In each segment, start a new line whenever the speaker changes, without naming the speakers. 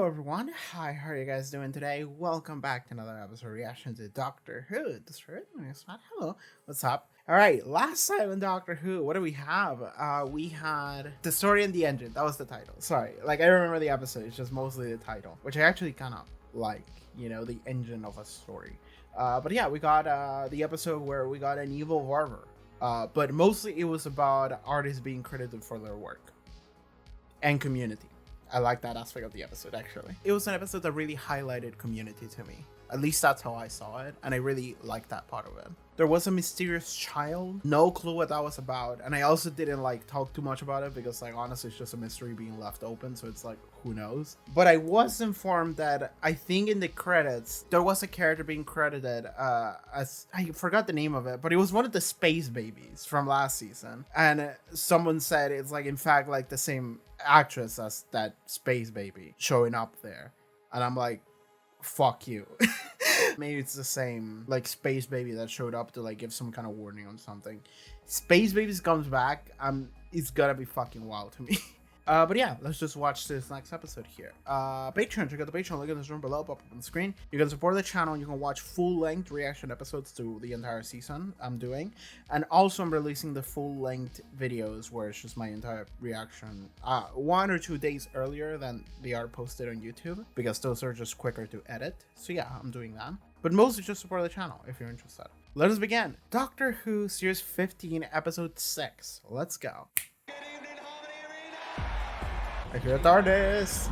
Hello everyone, hi, how are you guys doing today? Welcome back to another episode of reaction to Doctor Who. This is hello, what's up? Alright, last time in Doctor Who, what do we have? We had The Story and the Engine, that was the title. Sorry, like I remember the episode, it's just mostly the title, which I actually kind of like, you know, the engine of a story. But yeah, we got the episode where we got an evil barber. But mostly it was about artists being credited for their work. And community. I like that aspect of the episode, actually. It was an episode that really highlighted community to me. At least that's how I saw it, and I really liked that part of it. There was a mysterious child, no clue what that was about, and I also didn't like talk too much about it because like honestly it's just a mystery being left open, so it's like who knows. But I was informed that I think in the credits there was a character being credited as, I forgot the name of it, but it was one of the space babies from last season, and someone said it's like in fact like the same actress as that space baby showing up there, and I'm like, fuck you. Maybe it's the same like space baby that showed up to like give some kind of warning on something. Space babies comes back, it's gonna be fucking wild to me. But yeah, let's just watch this next episode here. Patreon, check out the Patreon, link in this room below, pop up on the screen. You can support the channel, you can watch full-length reaction episodes to the entire season I'm doing. And also I'm releasing the full-length videos where it's just my entire reaction 1 or 2 days earlier than they are posted on YouTube, because those are just quicker to edit. So yeah, I'm doing that. But mostly just support the channel if you're interested. Let us begin. Doctor Who Series 15, Episode 6. Let's go. I hear a TARDIS.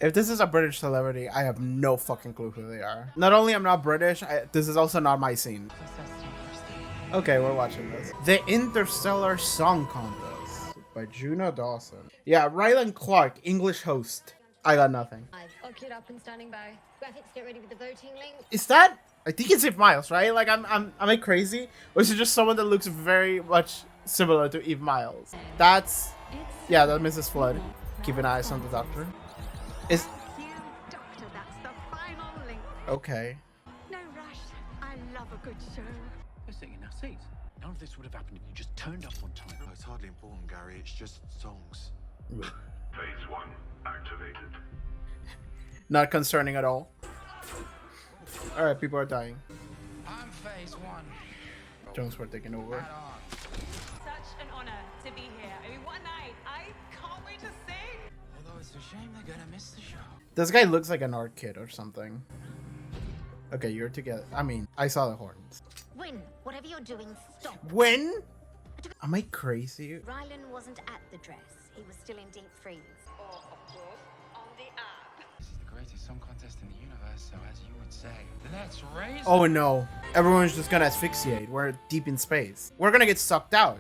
If this is a British celebrity, I have no fucking clue who they are. Not only I'm not British, this is also not my scene. Okay, we're watching this. The Interstellar Song Contest by Juno Dawson. Yeah, Rylan Clark, English host. I got nothing.
I've queued up and standing by. Graphics, get ready with the voting link.
Is that? I think it's Eve Miles, right? Like am I crazy? Or is it just someone that looks very much similar to Eve Miles? That's, yeah, that's Mrs. Flood. Keep an eye on the Doctor. Is
Doctor, that's the final link.
okay.
No rush. I love a good show.
You're sitting in our seats. None of this would have happened if you just turned up on time.
No, it's hardly important, Gary. It's just songs.
Phase 1 activated.
Not concerning at all. Alright, people are dying.
I'm phase 1.
Jones were taking over.
Such an honor to be here. I mean, what a night. I can't wait to sing.
Although it's a shame they're gonna miss the show.
This guy looks like an art kid or something. Okay, you're together. I mean, I saw the horns.
Win, whatever you're doing, stop.
When? Am I crazy?
Rylan wasn't at the dress. He was still in deep freeze.
Or, of course, on the app.
This is the greatest song contest in the universe, so as you would say, let's raise.
Oh no. Everyone's just gonna asphyxiate. We're deep in space. We're gonna get sucked out.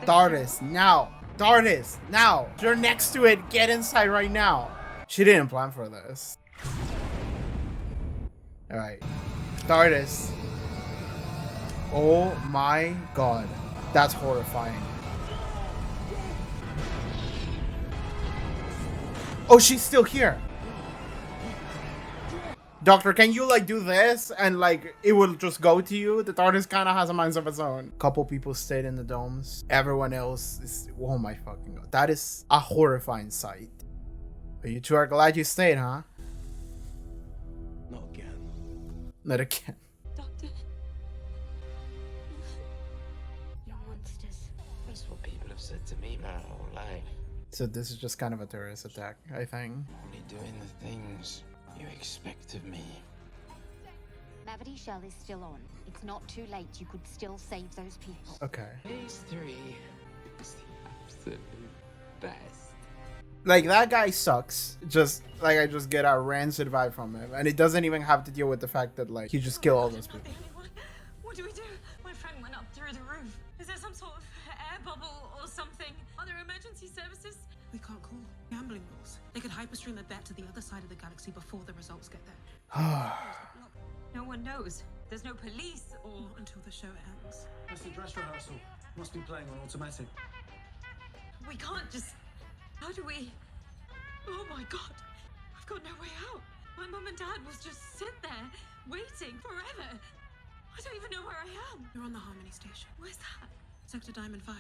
TARDIS, now. TARDIS, now. You're next to it. Get inside right now. She didn't plan for this. Alright. TARDIS. Oh my god. That's horrifying. Oh, she's still here. Doctor, can you like do this and like it will just go to you? The TARDIS kind of has a mind of its own. Couple people stayed in the domes. Everyone else is, oh my fucking god. That is a horrifying sight. But you two are glad you stayed, huh?
Not again.
Not again.
Doctor. You're monsters.
That's what people have said to me my whole life.
So this is just kind of a terrorist attack, I think.
Only doing the things you expect of me.
Gravity shell is still on. It's not too late. You could still save those people.
Okay.
Phase 3 is the absolute best.
Like, that guy sucks. Just, like, I just get a rancid vibe from him. And it doesn't even have to deal with the fact that, like, he just killed all those people.
What do we do? My friend went up through the roof. Is there some sort of air bubble or something? Are there emergency services?
We can't call gambling rules. They could hyperstream a bet to the other side of the galaxy before the results get there.
No one knows. There's no police or...
Not until the show ends.
It's the dress rehearsal. Must be playing on automatic.
We can't just... How do we... Oh my god. I've got no way out. My mum and dad will just sit there, waiting forever. I don't even know where I am.
You're on the Harmony station.
Where's that?
Sector Diamond 5.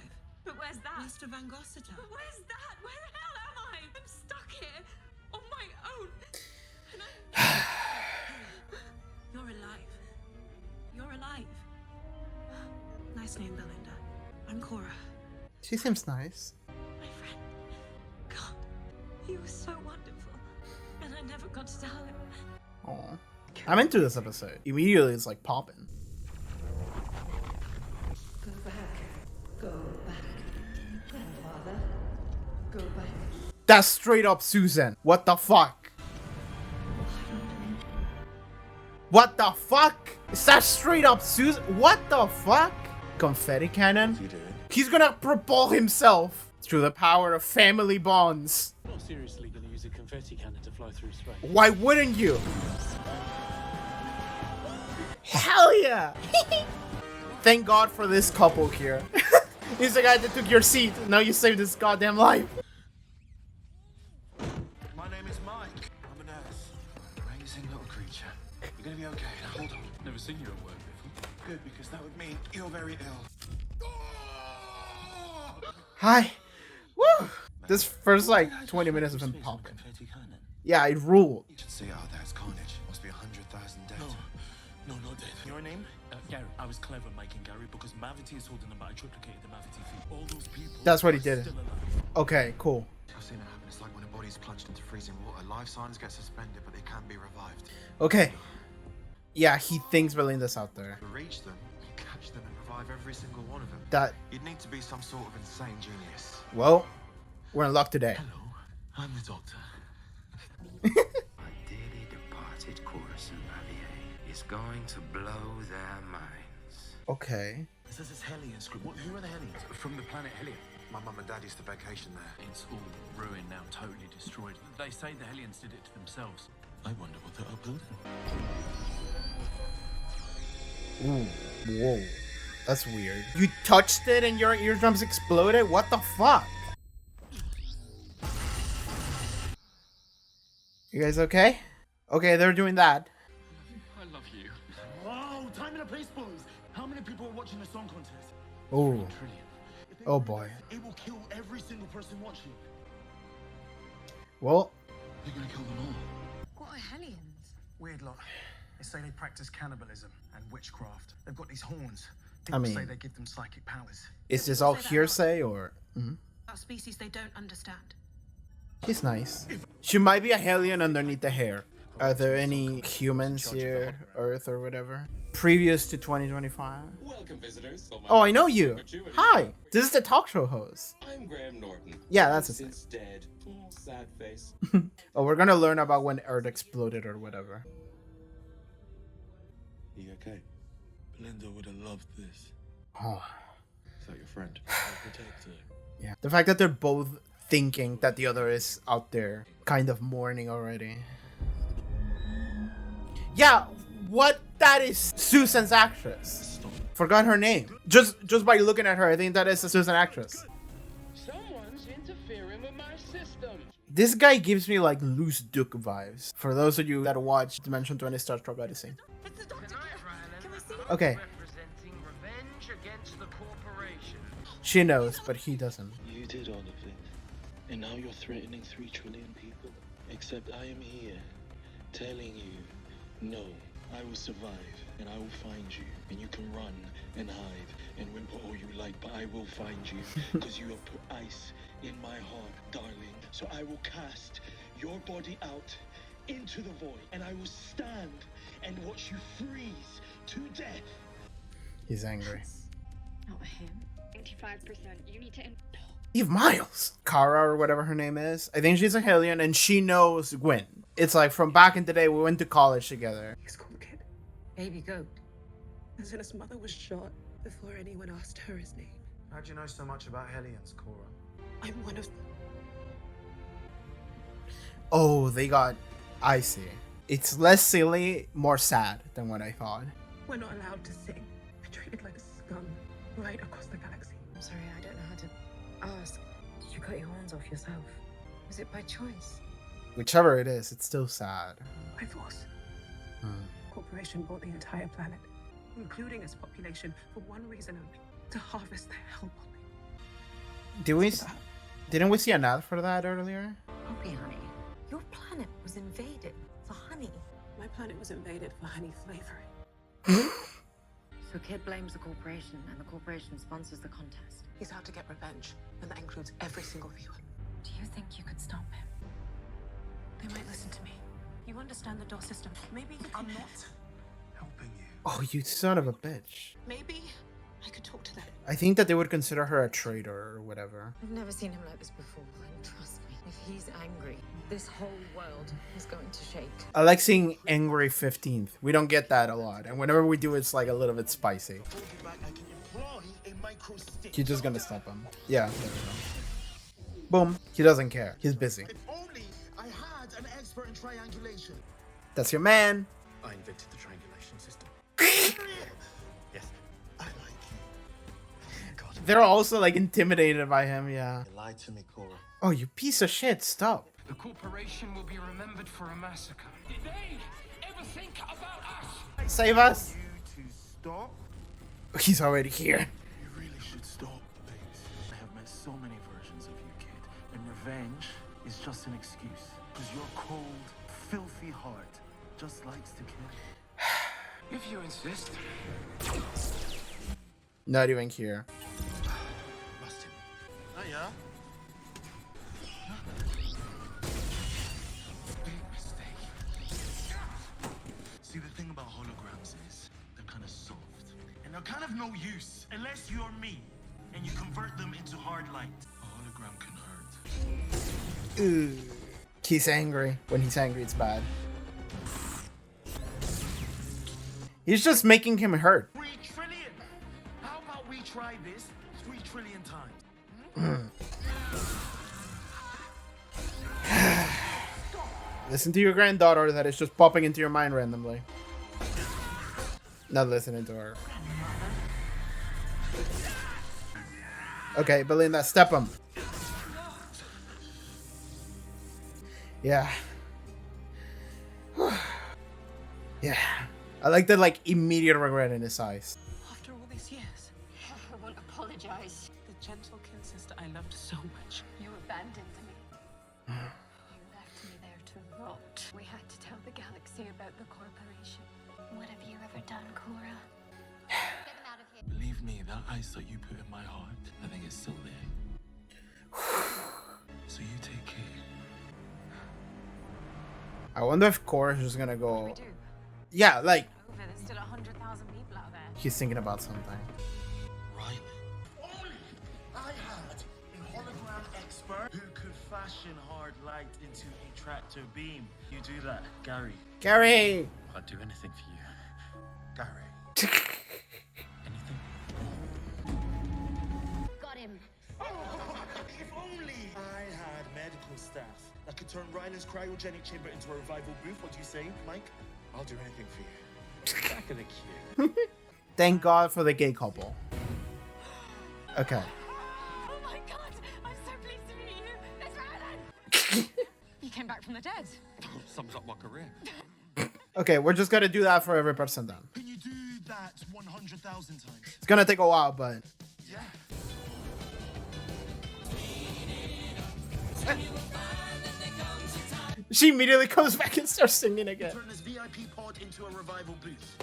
But where's that?
West of Angosita.
But where's that? Where the hell am I? I'm stuck here on my own. And
You're alive. You're alive. Nice name, Belinda. I'm Cora.
She seems nice.
my friend. God, he was so wonderful. And I never got to tell him.
Aw. I'm into this episode. Immediately it's like popping.
Go back. Go back. Grandfather. Go back.
That's straight up Susan. What the fuck? What the fuck? Is that straight up Susan? What the fuck? Confetti cannon?
What are you doing?
He's gonna propel himself through the power of family bonds.
I'm not seriously going to use a confetti cannon to fly through space.
Why wouldn't you? Hell yeah! Thank God for this couple here. He's the guy that took your seat. Now you saved his goddamn life.
My name is Mike. I'm a nurse. Amazing little creature. You're gonna be okay. Now hold on.
Never seen you at work before.
Good, because that would mean you're very ill.
Hi. Woo! This first like 20 minutes of him popping.
Confetti cannon.
Yeah, it ruled.
You should see it out there. It's carnage. Must be 100,000 dead. No, not dead. Your name?
Gary, I was clever making Gary because Mavity is holding them, but I triplicated the Mavity feed. All those people.
That's what he
are
did.
still alive.
Okay, cool.
I've seen it happen. It's like when a body's plunged into freezing water. Life signs get suspended, but they can be revived.
Okay. Yeah, he thinks Belinda's out there.
To reach them, catch them, and revive every single one of them.
That,
You'd need to be some sort of insane genius.
well, we're in luck today.
Hello, I'm the doctor.
My dearly departed chorus and Ravier is going to blow their minds.
Okay.
It says it's Hellion script. Who are the Hellions?
From the planet Helion.
My mum and dad used to vacation there.
It's all ruined now, totally destroyed. They say the Hellions did it to themselves.
I wonder what they're upbuilding.
Ooh, whoa. That's weird. You touched it and your eardrums exploded? What the fuck? You guys okay? Okay, they're doing that.
I love you.
Wow, time and a place, boys. How many people are watching the song contest?
Oh.
Trillion.
If they
Oh
win,
boy.
It will kill every single person watching.
Well,
They're gonna kill them all.
What are Hellions?
Weird lot. They say they practice cannibalism and witchcraft. They've got these horns.
I
People
mean-
say they give them psychic powers.
is this all hearsay or? Mhm.
About species they don't understand.
She's nice. She might be a Hellion underneath the hair. Are there any humans here, Earth or whatever? Previous to 2025?
Welcome, visitors.
Oh, I know you. Hi, this is the talk show host.
I'm Graham Norton.
Yeah, that's his
Since dead. Sad face.
Oh, we're gonna learn about when Earth exploded or whatever.
You okay?
Belinda would have loved this.
Oh,
Is that your friend?
Protector.
yeah. The fact that they're both thinking that the other is out there, kind of mourning already. Yeah, what? That is Susan's actress. Forgot her name. Just by looking at her, I think that is a Susan actress.
Someone's interfering with my system.
This guy gives me like Loose Duke vibes. For those of you that watch Dimension 20 Star Trek Odyssey.
It's the doctor. Can we see him?
Okay,
Representing revenge against the corporation.
she knows, but he doesn't.
You did all of it, and now you're threatening 3 trillion people. Except I am here, telling you, no, I will survive, and I will find you, and you can run and hide and whimper all you like, but I will find you, because you have put ice in my heart, darling. So I will cast your body out into the void, and I will stand and watch you freeze to death.
He's angry.
Not him.
85%. You need to.
Eve Miles. Kara or whatever her name is. I think she's a Hellion and she knows Gwen. It's like from back in the day, we went to college together.
He's called Kid.
Baby goat.
As in his mother was shot before anyone asked her his name.
How do you know so much about Hellions, Cora?
I'm one of them.
Oh, they got... I see. It's less silly, more sad than what I thought.
We're not allowed to sing. We're treated like scum right across the galaxy.
I'm sorry, I don't know how to ask. Did you cut your horns off yourself? Was it by choice?
Whichever it is, it's still sad.
By force.
Hmm.
Corporation bought the entire planet, including its population, for one reason only. to harvest their hell on me.
Didn't we see an ad for that earlier?
Okay, honey. Your planet was invaded for honey.
My planet was invaded for honey flavoring.
So Kid blames the corporation, and the corporation sponsors the contest.
He's out to get revenge, and that includes every single viewer.
Do you think you could stop him?
They might listen to me. You understand the DOS system. Maybe you can...
I'm not helping you.
Oh, you son of a bitch.
Maybe I could talk to them.
I think that they would consider her a traitor or whatever.
I've never seen him like this before, and trust me, if he's angry, this whole world is going to shake.
I like seeing angry 15th. We don't get that a lot, and whenever we do, it's like a little bit spicy. He's just gonna stop him. Yeah, there we go. Boom. He doesn't care. He's busy.
If only I had an expert in triangulation.
That's your man.
I invented the triangulation system. Yes, I like you. God.
They're also like intimidated by him, yeah.
You lied to me, Cora.
Oh, you piece of shit. Stop.
The corporation will be remembered for a massacre. Did they ever think about us?
Save us.
You to stop?
He's already here.
You really should stop, babes. I have met so many versions of you, kid. And revenge is just an excuse. Because your cold, filthy heart just likes to kill.
If you insist.
Not even here.
Rustin. Oh, yeah?
Big mistake. See, the thing about holograms is they're kind of soft. And they're kind of no use unless you're me and you convert them into hard light. A hologram can hurt.
Ooh. He's angry. When he's angry, it's bad. He's just making him hurt.
3 trillion! How about we try this 3 trillion times?
Listen to your granddaughter that is just popping into your mind randomly. Not listening to her. Okay, Belinda, step him. Yeah. Yeah. I like the like immediate regret in his eyes.
After all these years,
I won't apologize.
the gentle kin sister I loved so much.
You abandoned me. You left me there to rot. We had to tell the galaxy about the corporation. What have you ever done, Cora? Get him out of here.
Believe me, that ice that you put in my heart, I think it's still there. So you take care.
I wonder if Cora's just gonna
What do
go.
we do?
Yeah, like
Over, there's still 100,000 people out there.
he's thinking about something.
Right. Only I had a hologram expert who could fashion hard light into a tractor beam. You do that, Gary.
Gary!
I'd do anything for you. Gary.
Anything?
Got him.
If only I had medical staff that could turn Rylan's cryogenic chamber into a revival booth. What do you say, Mike?
I'll do anything for you. Back in the queue.
Thank God for the gay couple. Okay.
Oh my god! I'm so pleased to meet you! Miss Ryland! You came back from the dead.
Sums up my career.
Okay, we're just gonna do that for every person then.
Can you do that 100,000 times?
It's gonna take a while, but
Yeah.
she immediately comes back and starts singing again.
Turn this VIP pod into a revival booth.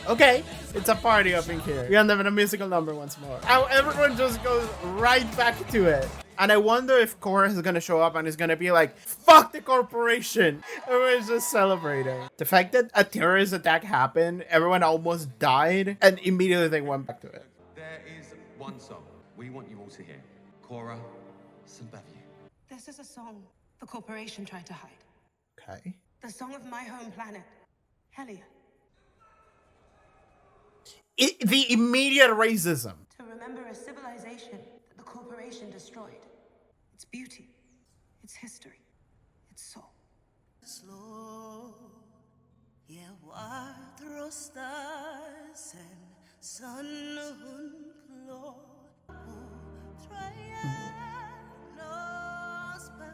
Okay, it's a party up in here. We end up in a musical number once more. Everyone just goes right back to it. And I wonder if Cora is gonna show up and is gonna be like, fuck the corporation. Everyone's just celebrating. The fact that a terrorist attack happened, everyone almost died, and immediately they went back to it.
There is one song we want you all to hear. Cora, Sympathy.
This is a song the corporation tried to hide.
Okay.
The song of my home planet, Helia.
The immediate racism.
To remember a civilization that the corporation destroyed. Its beauty, its history, its soul.
Slow, yeah, cuatro stars and sun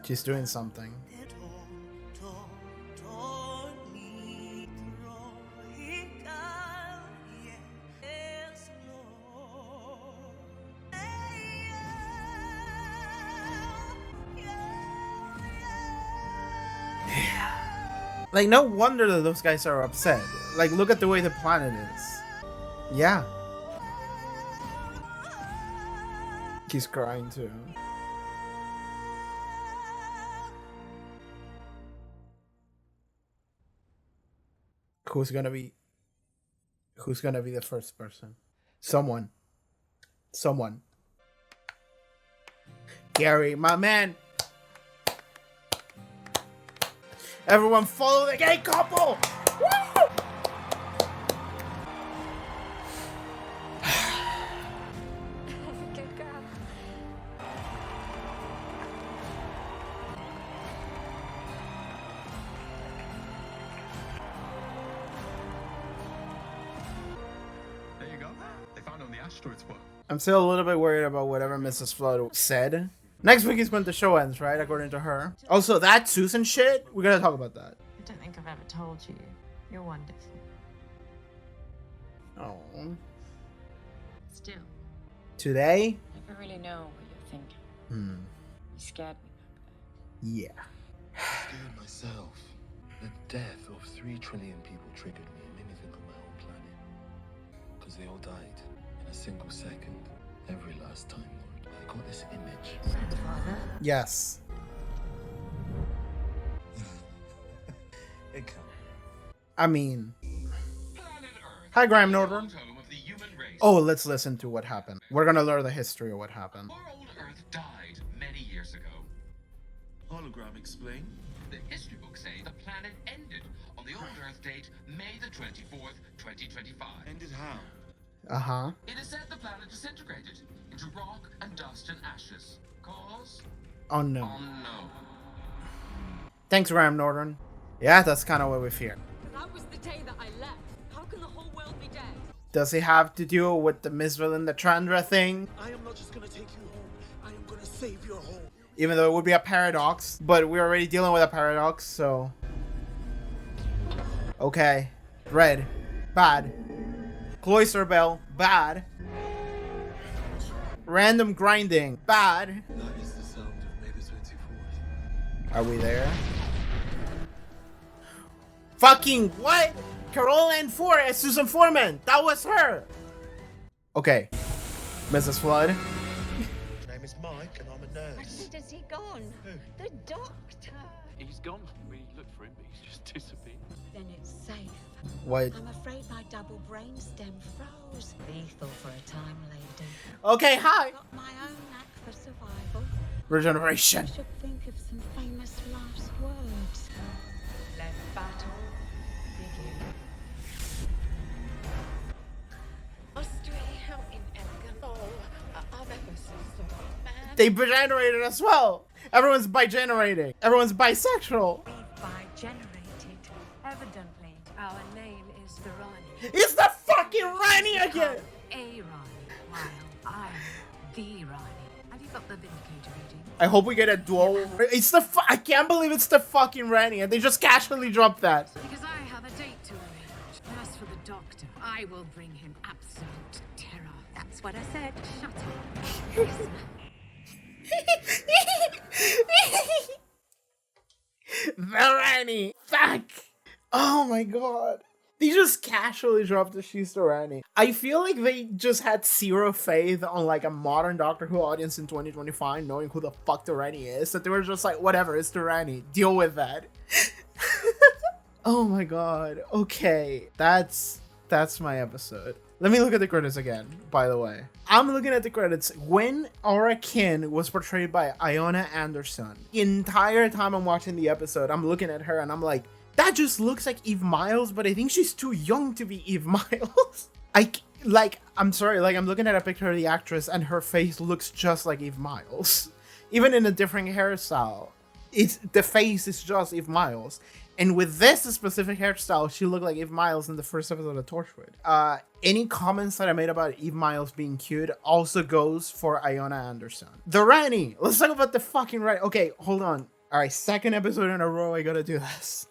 She's doing something. Like, no wonder that those guys are upset. Like, look at the way the planet is. Yeah. He's crying too. Who's gonna be the first person? Someone. Gary, my man. Everyone follow the gay couple. Woo!
Good girl.
There you go. They found it on the asteroid spot.
I'm still a little bit worried about whatever Mrs. Flood said. Next week is when the show ends, right? According to her. Also, that Susan shit, we gotta talk about that.
I don't think I've ever told you. You're wonderful.
Oh.
Still,
Today?
I never really know what you're thinking.
Hmm.
You scared me back
Yeah.
Scared myself. The death of 3 trillion people triggered me and made me think of my own planet. Because they all died in a single second. Every last time, Lord. I got this image.
Grandfather?
Yes.
It can.
I mean. Hi, Graham Norton. Oh, let's listen to what happened. We're gonna learn the history of what happened.
Poor old Earth died many years ago.
Hologram explain.
The history books say the planet ended on the old Earth date, May the 24th, 2025.
Ended how?
Uh-huh.
It is said the planet disintegrated into rock and dust and ashes. Cause?
Oh no.
Unknown.
Thanks, Graham Norton. Yeah, that's kind of what we fear.
That was the day that I left. How can the whole world be dead?
Does it have to do with the Miss Belinda Chandra thing?
I am not just gonna take you home. I am gonna save your home.
Even though it would be a paradox, but we're already dealing with a paradox, so. Okay. Red. Bad. Cloister bell. Bad. Random grinding. Bad.
That is the sound of May the 24th.
Are we there? Fucking what? Carol and Four as Susan Foreman. That was her. Okay. Mrs. Flood.
My name is Mike and I'm a
Where
nurse.
has he gone? The doctor.
He's gone. We looked for him, but he's just disappeared.
Then it's safe.
What?
I'm afraid my double brainstem froze. Lethal for a time, lady.
Okay, hi.
Got my own knack for survival.
Regeneration.
I should think of some famous last words. Let battle begin.
Austria, how inelegant. Oh, I'm ever so sorry, man.
They regenerated as well. Everyone's bi-generating. Everyone's bisexual.
We've bi-generated, evidently.
Our name is the RANI.
It's the fucking RANI again.
A RANI, while I'm the RANI. Have you got the Vindicator reading?
I hope we get a dual. It's the. I can't believe it's the fucking RANI, and they just casually dropped that.
Because I have a date to arrange. As for the doctor, I will bring him absolute terror. That's what I said. Shut up.
The RANI. Fuck. Oh my god. They just casually dropped the she's the RANI. I feel like they just had zero faith on like a modern Doctor Who audience in 2025 knowing who the fuck the RANI is. That they were just like, whatever, it's the RANI. Deal with that. Oh my god. Okay. That's my episode. Let me look at the credits again, by the way. I'm looking at the credits. When Aura Kin was portrayed by Iona Anderson, the entire time I'm watching the episode, I'm looking at her and I'm like, that just looks like Eve Miles, but I think she's too young to be Eve Miles. I'm sorry, like I'm looking at a picture of the actress and her face looks just like Eve Miles. Even in a different hairstyle. The face is just Eve Miles. And with this specific hairstyle, she looked like Eve Miles in the first episode of Torchwood. Any comments that I made about Eve Miles being cute also goes for Iona Anderson. The RANI! Let's talk about the fucking RANI. Okay, hold on. Alright, second episode in a row, I gotta do this.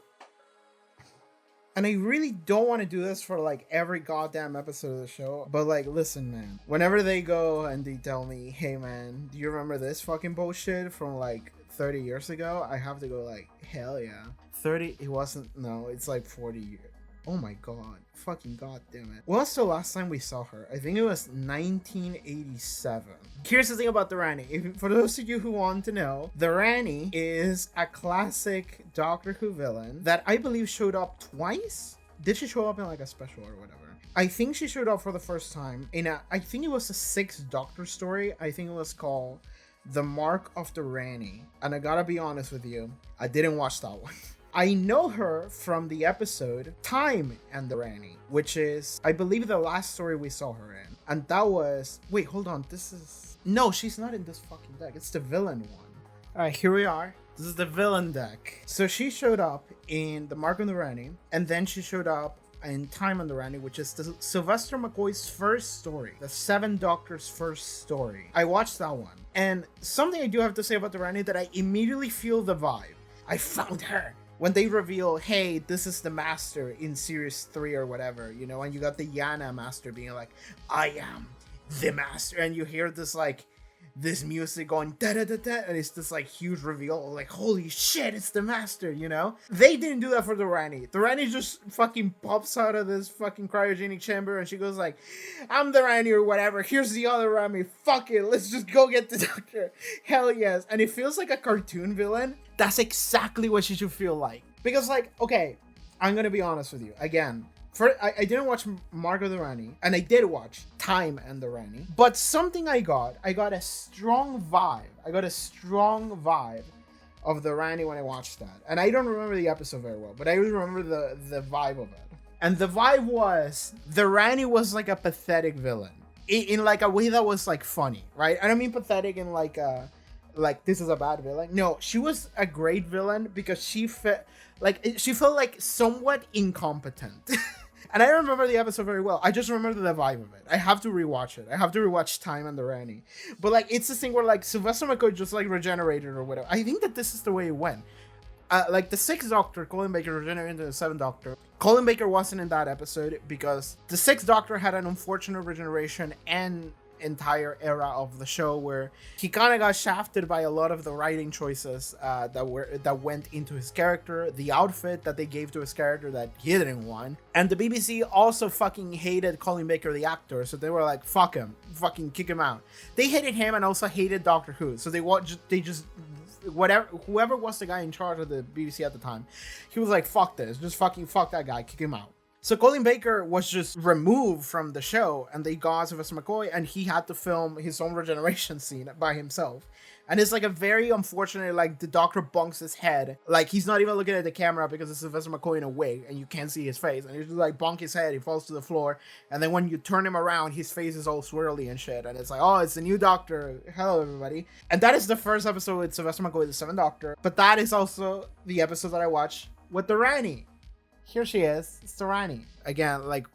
And I really don't want to do this for like every goddamn episode of the show. But like, listen, man. Whenever they go and they tell me, hey man, do you remember this fucking bullshit from like 30 years ago, I have to go like, hell yeah. 30, it wasn't, no, it's like 40 years. Oh my god. Fucking god damn it. When was the last time we saw her? I think it was 1987. Here's the thing about the Rani. For those of you who want to know, the Rani is a classic Doctor Who villain that I believe showed up twice. Did she show up in like a special or whatever? I think she showed up for the first time in I think it was a 6th Doctor story. I think it was called The Mark of the Rani. And I gotta be honest with you, I didn't watch that one. I know her from the episode Time and the Rani, which is, I believe, the last story we saw her in. And that was, wait, hold on, this is, no, she's not in this fucking deck. It's the villain one. All right, here we are. This is the villain deck. So she showed up in The Mark of the Rani, and then she showed up in Time on the Rani, which is the Sylvester McCoy's first story, the 7 Doctors' first story. I watched that one. And something I do have to say about the Rani that I immediately feel the vibe. I found her. When they reveal, hey, this is the Master in Series 3 or whatever, you know, and you got the Yana Master being like, I am the Master, and you hear this, like, this music going da-da-da-da, and it's this, like, huge reveal, like, holy shit, it's the Master, you know? They didn't do that for the Rani. The Rani just fucking pops out of this fucking cryogenic chamber, and she goes like, I'm the Rani or whatever, here's the other Rani, fuck it, let's just go get the Doctor. Hell yes. And it feels like a cartoon villain. That's exactly what she should feel like. Because, like, okay, I'm gonna be honest with you. Again, I didn't watch Mark of the Rani, and I did watch Time and the Rani. But something I got a strong vibe. I got a strong vibe of the Rani when I watched that. And I don't remember the episode very well, but I remember the vibe of it. And the vibe was, the Rani was like a pathetic villain. In like a way that was like funny, right? I don't mean pathetic in like this is a bad villain. No, she was a great villain because she felt like somewhat incompetent. And I remember the episode very well. I just remember the vibe of it. I have to rewatch it. I have to rewatch Time and the Rani. But like, it's this thing where like Sylvester McCoy just like regenerated or whatever. I think that this is the way it went. Like the 6th Doctor, Colin Baker, regenerated into the 7th Doctor. Colin Baker wasn't in that episode because the 6th Doctor had an unfortunate regeneration and entire era of the show where he kind of got shafted by a lot of the writing choices that went into his character, the outfit that they gave to his character that he didn't want, and the BBC also fucking hated Colin Baker the actor, so they were like, fuck him, fucking kick him out. They hated him and also hated Doctor Who, so whoever was the guy in charge of the BBC at the time, he was like, fuck this, just fucking fuck that guy, kick him out. So Colin Baker was just removed from the show, and they got Sylvester McCoy, and he had to film his own regeneration scene by himself. And it's like a very unfortunate, like, the Doctor bunks his head. Like, he's not even looking at the camera because it's Sylvester McCoy in a wig, and you can't see his face. And he's just like, bonk his head, he falls to the floor. And then when you turn him around, his face is all swirly and shit. And it's like, oh, it's the new Doctor. Hello, everybody. And that is the first episode with Sylvester McCoy, the 7th Doctor. But that is also the episode that I watched with the Rani. Here she is. It's the Rani. Again, like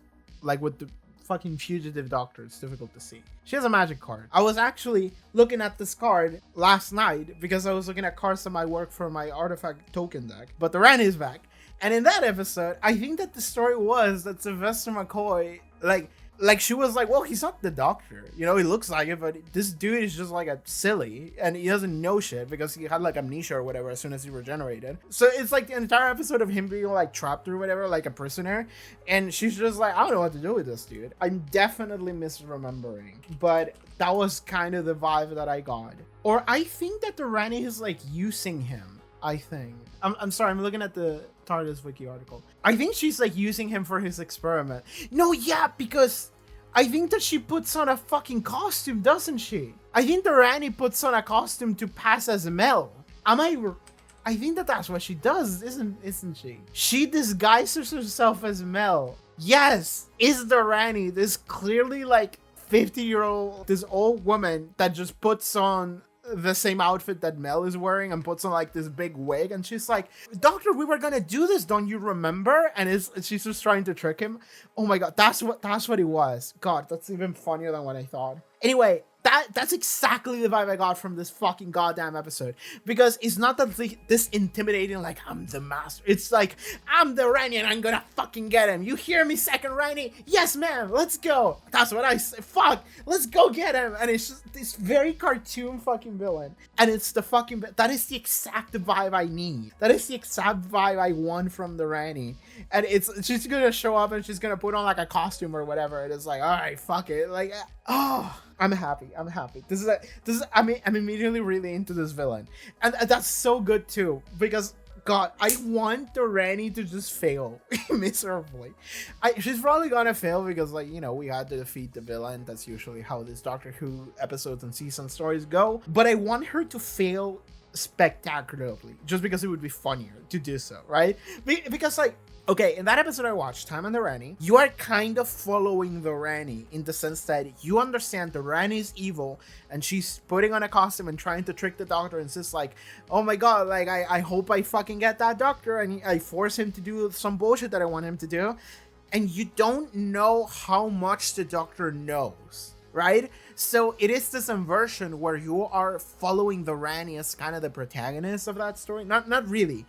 with the fucking fugitive Doctor, it's difficult to see. She has a magic card. I was actually looking at this card last night because I was looking at cards that might work for my artifact token deck. But the Rani is back. And in that episode, I think that the story was that Sylvester McCoy, like she was like, well, he's not the Doctor, you know, he looks like it, but this dude is just like a silly, and he doesn't know shit because he had like amnesia or whatever as soon as he regenerated. So it's like the entire episode of him being like trapped or whatever, like a prisoner, and she's just like, I don't know what to do with this dude. I'm definitely misremembering, but that was kind of the vibe that I got. Or I think that the Rani is like using him. I think. I'm sorry, I'm looking at the TARDIS wiki article. I think she's like using him for his experiment. No, yeah, because I think that she puts on a fucking costume, doesn't she? I think the Rani puts on a costume to pass as Mel. I think that that's what she does, isn't she? She disguises herself as Mel. Yes, is the Rani this clearly like 50-year-old, this old woman that just puts on the same outfit that Mel is wearing and puts on like this big wig, and she's like, Doctor, we were gonna do this, don't you remember? And she's just trying to trick him. Oh my god, that's what it was. God, that's even funnier than what I thought. Anyway, That's exactly the vibe I got from this fucking goddamn episode. Because it's not that this intimidating, like, I'm the master. It's like, I'm the Rani and I'm gonna fucking get him. You hear me, second Rani? Yes, ma'am, let's go. That's what I say. Fuck, let's go get him. And it's just this very cartoon fucking villain. And it's the fucking, that is the exact vibe I need. That is the exact vibe I want from the Rani. And she's gonna show up and she's gonna put on like a costume or whatever. And it's like, all right, fuck it. Like, oh, I'm happy. I'm immediately really into this villain. And that's so good too, because God, I want the Rani to just fail miserably. She's probably gonna fail because, like, you know, we had to defeat the villain. That's usually how these Doctor Who episodes and season stories go. But I want her to fail spectacularly, just because it would be funnier to do so, right? Because, like, okay, in that episode I watched, Time and the Rani, you are kind of following the Rani in the sense that you understand the Rani is evil and she's putting on a costume and trying to trick the Doctor, and it's just like, oh my god, like, I hope I fucking get that Doctor, and I force him to do some bullshit that I want him to do. And you don't know how much the Doctor knows, right? So it is this inversion where you are following the Rani as kind of the protagonist of that story. Not really.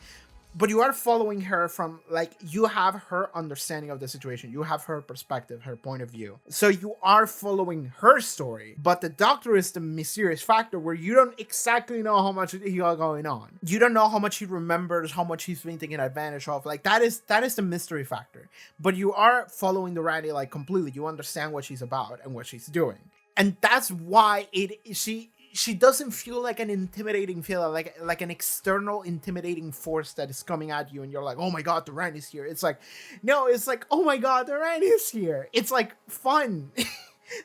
But you are following her from, like, you have her understanding of the situation. You have her perspective, her point of view. So you are following her story. But the Doctor is the mysterious factor where you don't exactly know how much he got going on. You don't know how much he remembers, how much he's been taken advantage of. Like, that is the mystery factor. But you are following the Rani, like, completely. You understand what she's about and what she's doing. And that's why she doesn't feel like an intimidating feel, like an external intimidating force that is coming at you and you're like, oh my god, the Rani's here. It's like, no, it's like, oh my god, the Rani's here. It's like fun.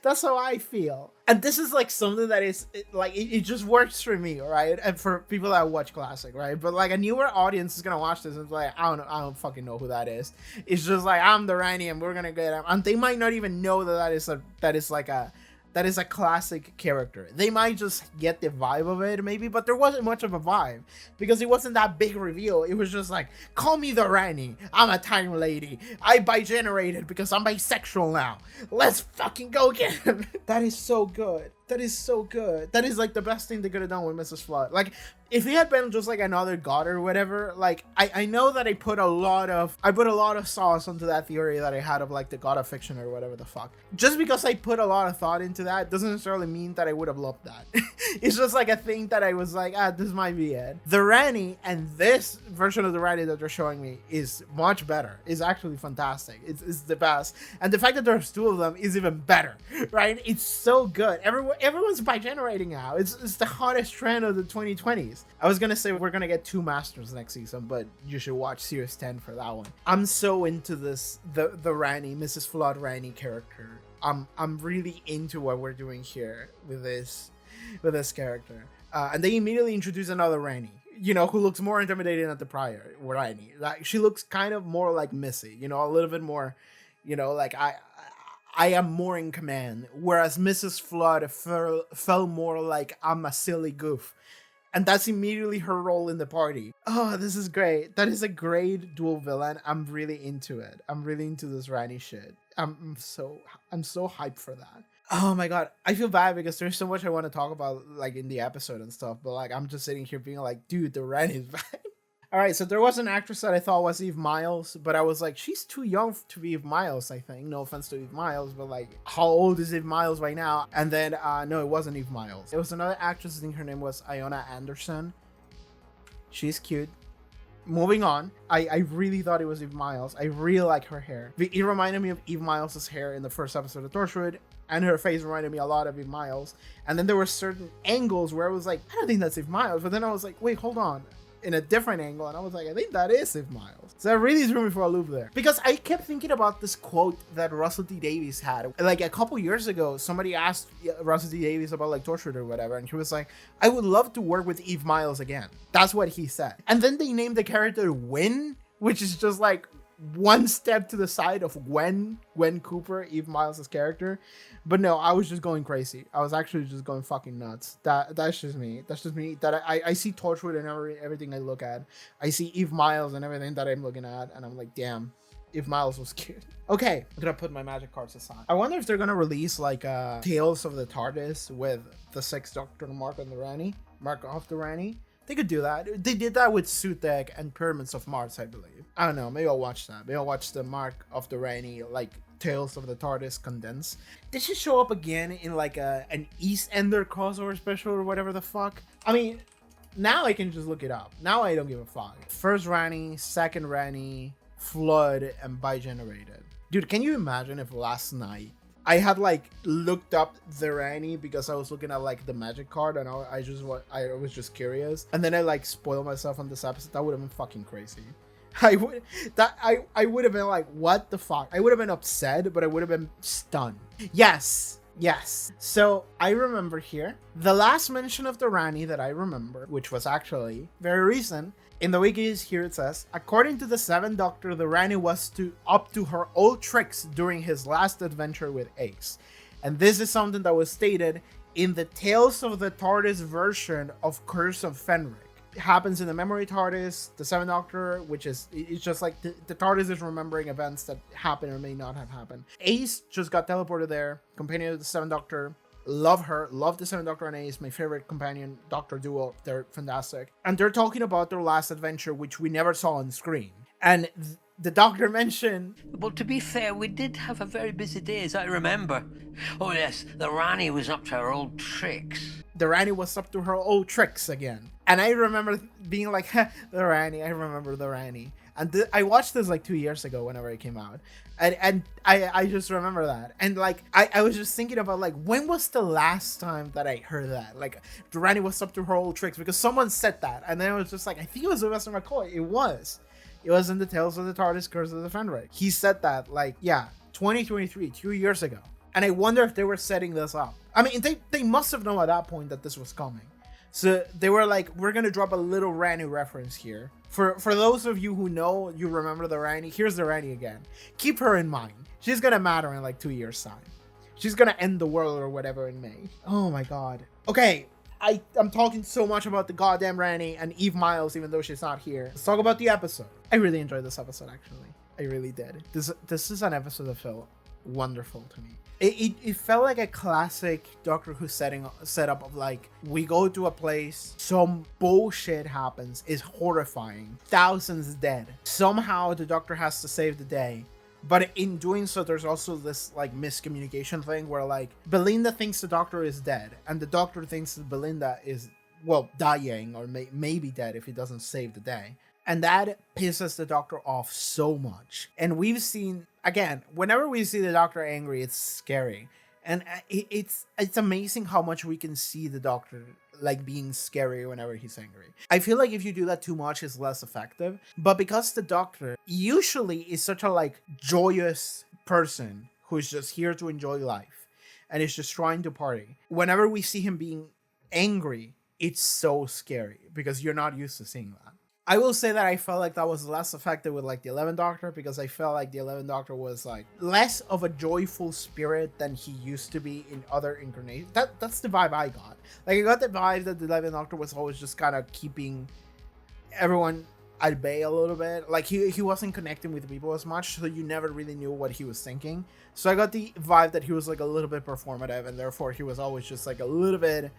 That's how I feel. And this is like something that is like, it just works for me, right? And for people that watch classic, right? But like a newer audience is gonna watch this and it's like, I don't fucking know who that is. It's just like, I'm the Rani and we're gonna get him. And they might not even know that is a classic character. They might just get the vibe of it, maybe, but there wasn't much of a vibe because it wasn't that big reveal. It was just like, call me the Rani. I'm a time lady. I bi-generated because I'm bisexual now. Let's fucking go get him. That is so good. That is so good. That is like the best thing they could have done with Mrs. Flood. Like, if he had been just like another god or whatever, like, I know that I put a lot of sauce onto that theory that I had of like the god of fiction or whatever the fuck. Just because I put a lot of thought into that doesn't necessarily mean that I would have loved that. It's just like a thing that I was like, this might be it. The Rani and this version of the Rani that they're showing me is much better. It's actually fantastic. It's the best. And the fact that there's two of them is even better, right? It's so good. Everyone's bi-generating now. It's the hottest trend of the 2020s. I was gonna say we're gonna get two masters next season, but you should watch series 10 for that one. I'm so into this, the Rani, Mrs. Flood Rani character. I'm really into what we're doing here with this character. And they immediately introduce another Rani, you know, who looks more intimidating than the prior Rani. Like, she looks kind of more like Missy, you know, a little bit more, you know, like I am more in command, whereas Mrs. Flood felt more like I'm a silly goof. And that's immediately her role in the party. Oh, this is great. That is a great dual villain. I'm really into it. I'm really into this Rani shit. I'm so hyped for that. Oh my god, I feel bad because there's so much I want to talk about, like, in the episode and stuff, but like I'm just sitting here being like, dude, the Rani is back. All right, so there was an actress that I thought was Eve Miles, but I was like, she's too young to be Eve Miles, I think. No offense to Eve Miles, but like, how old is Eve Miles right now? And then, no, it wasn't Eve Miles. It was another actress, I think her name was Iona Anderson. She's cute. Moving on, I really thought it was Eve Miles. I really like her hair. It reminded me of Eve Miles' hair in the first episode of Torchwood, and her face reminded me a lot of Eve Miles. And then there were certain angles where I was like, I don't think that's Eve Miles, but then I was like, wait, hold on. In a different angle, and I was like, I think that is Eve Miles. So that really threw me for a loop there, because I kept thinking about this quote that Russell T Davies had. Like a couple years ago, somebody asked Russell T Davies about like Torchwood or whatever, and he was like, I would love to work with Eve Miles again. That's what he said. And then they named the character Wynn, which is just like one step to the side of Gwen Cooper, Eve Miles' character. But no, I was just going crazy. I was actually just going fucking nuts. That's just me. That's just me. That I see Torchwood and everything I look at. I see Eve Miles and everything that I'm looking at, and I'm like, damn, if Miles was cute. Okay, I'm gonna put my magic cards aside. I wonder if they're gonna release like Tales of the TARDIS with the Sixth Doctor Mark on the RANI, Mark off the RANI. They could do that. They did that with Sutekh and Pyramids of Mars, I believe. I don't know. Maybe I'll watch that. Maybe I'll watch the Mark of the RANI, like Tales of the TARDIS condensed. Did she show up again in like an East Ender crossover special or whatever the fuck? I mean, now I can just look it up. Now I don't give a fuck. First RANI, second RANI, Flood, and Bi-generated. Dude, can you imagine if last night I had like looked up the RANI because I was looking at like the magic card and I was just curious, and then I like spoiled myself on this episode? That would have been fucking crazy. I would have been like, what the fuck? I would have been upset, but I would have been stunned. Yes. So I remember here the last mention of the RANI that I remember, which was actually very recent. In the wikis, here it says, according to the Seventh Doctor, the RANI was up to her old tricks during his last adventure with Ace. And this is something that was stated in the Tales of the TARDIS version of Curse of Fenric. It happens in the Memory TARDIS, the Seventh Doctor, which is, it's just like the TARDIS is remembering events that happen or may not have happened. Ace just got teleported there, companion of the Seventh Doctor. Love her, love the Seventh Doctor and Ace, my favorite companion Doctor duo. They're fantastic. And they're talking about their last adventure, which we never saw on screen. And the Doctor mentioned...
Well, to be fair, we did have a very busy day, as I remember. Oh yes, the RANI was up to her old tricks.
The RANI was up to her old tricks again. And I remember being like, the RANI, I remember the RANI. And I watched this like 2 years ago whenever it came out. And I just remember that. And like, I was just thinking about like, when was the last time that I heard that? Like, the RANI was up to her old tricks, because someone said that. And then I was just like, I think it was Sylvester McCoy. It was in the Tales of the TARDIS Curse of the Fenric. He said that like, yeah, 2023, 2 years ago. And I wonder if they were setting this up. I mean, they must have known at that point that this was coming. So they were like, we're going to drop a little RANI reference here. For those of you who know, you remember the RANI, here's the RANI again. Keep her in mind. She's going to matter in like 2 years' time. She's going to end the world or whatever in May. Oh my god. Okay, I'm talking so much about the goddamn RANI and Eve Miles, even though she's not here. Let's talk about the episode. I really enjoyed this episode, actually. I really did. This is an episode that felt wonderful to me. It felt like a classic Doctor Who setup of like, we go to a place, some bullshit happens, is horrifying, thousands dead. Somehow the Doctor has to save the day. But in doing so, there's also this like miscommunication thing where like Belinda thinks the Doctor is dead, and the Doctor thinks that Belinda is, well, dying or maybe dead if he doesn't save the day. And that pisses the Doctor off so much. And we've seen, again, whenever we see the Doctor angry, it's scary. And it's amazing how much we can see the Doctor like being scary whenever he's angry. I feel like if you do that too much, it's less effective. But because the Doctor usually is such a like joyous person who's just here to enjoy life and is just trying to party, whenever we see him being angry, it's so scary because you're not used to seeing that. I will say that I felt like that was less effective with like the 11th Doctor, because I felt like the 11th Doctor was like less of a joyful spirit than he used to be in other incarnations. That's the vibe I got. Like, I got the vibe that the 11th Doctor was always just kind of keeping everyone at bay a little bit. Like, he wasn't connecting with people as much, so you never really knew what he was thinking. So I got the vibe that he was like a little bit performative, and therefore he was always just like a little bit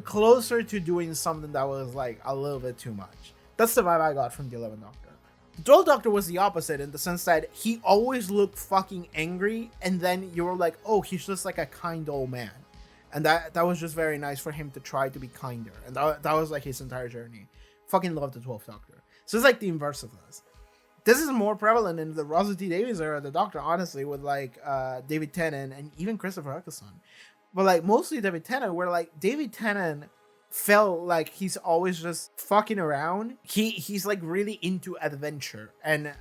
closer to doing something that was like a little bit too much. That's the vibe I got from the 11th Doctor. The 12th Doctor was the opposite, in the sense that he always looked fucking angry, and then you were like, oh, he's just like a kind old man. And that was just very nice for him to try to be kinder. And that was like his entire journey. Fucking love the 12th Doctor. So it's like the inverse of this. This is more prevalent in the Russell T Davies era of the Doctor, honestly, with like David Tennant and even Christopher Eccleston. But like mostly David Tennant, where like David Tennant felt like he's always just fucking around. He's like really into adventure and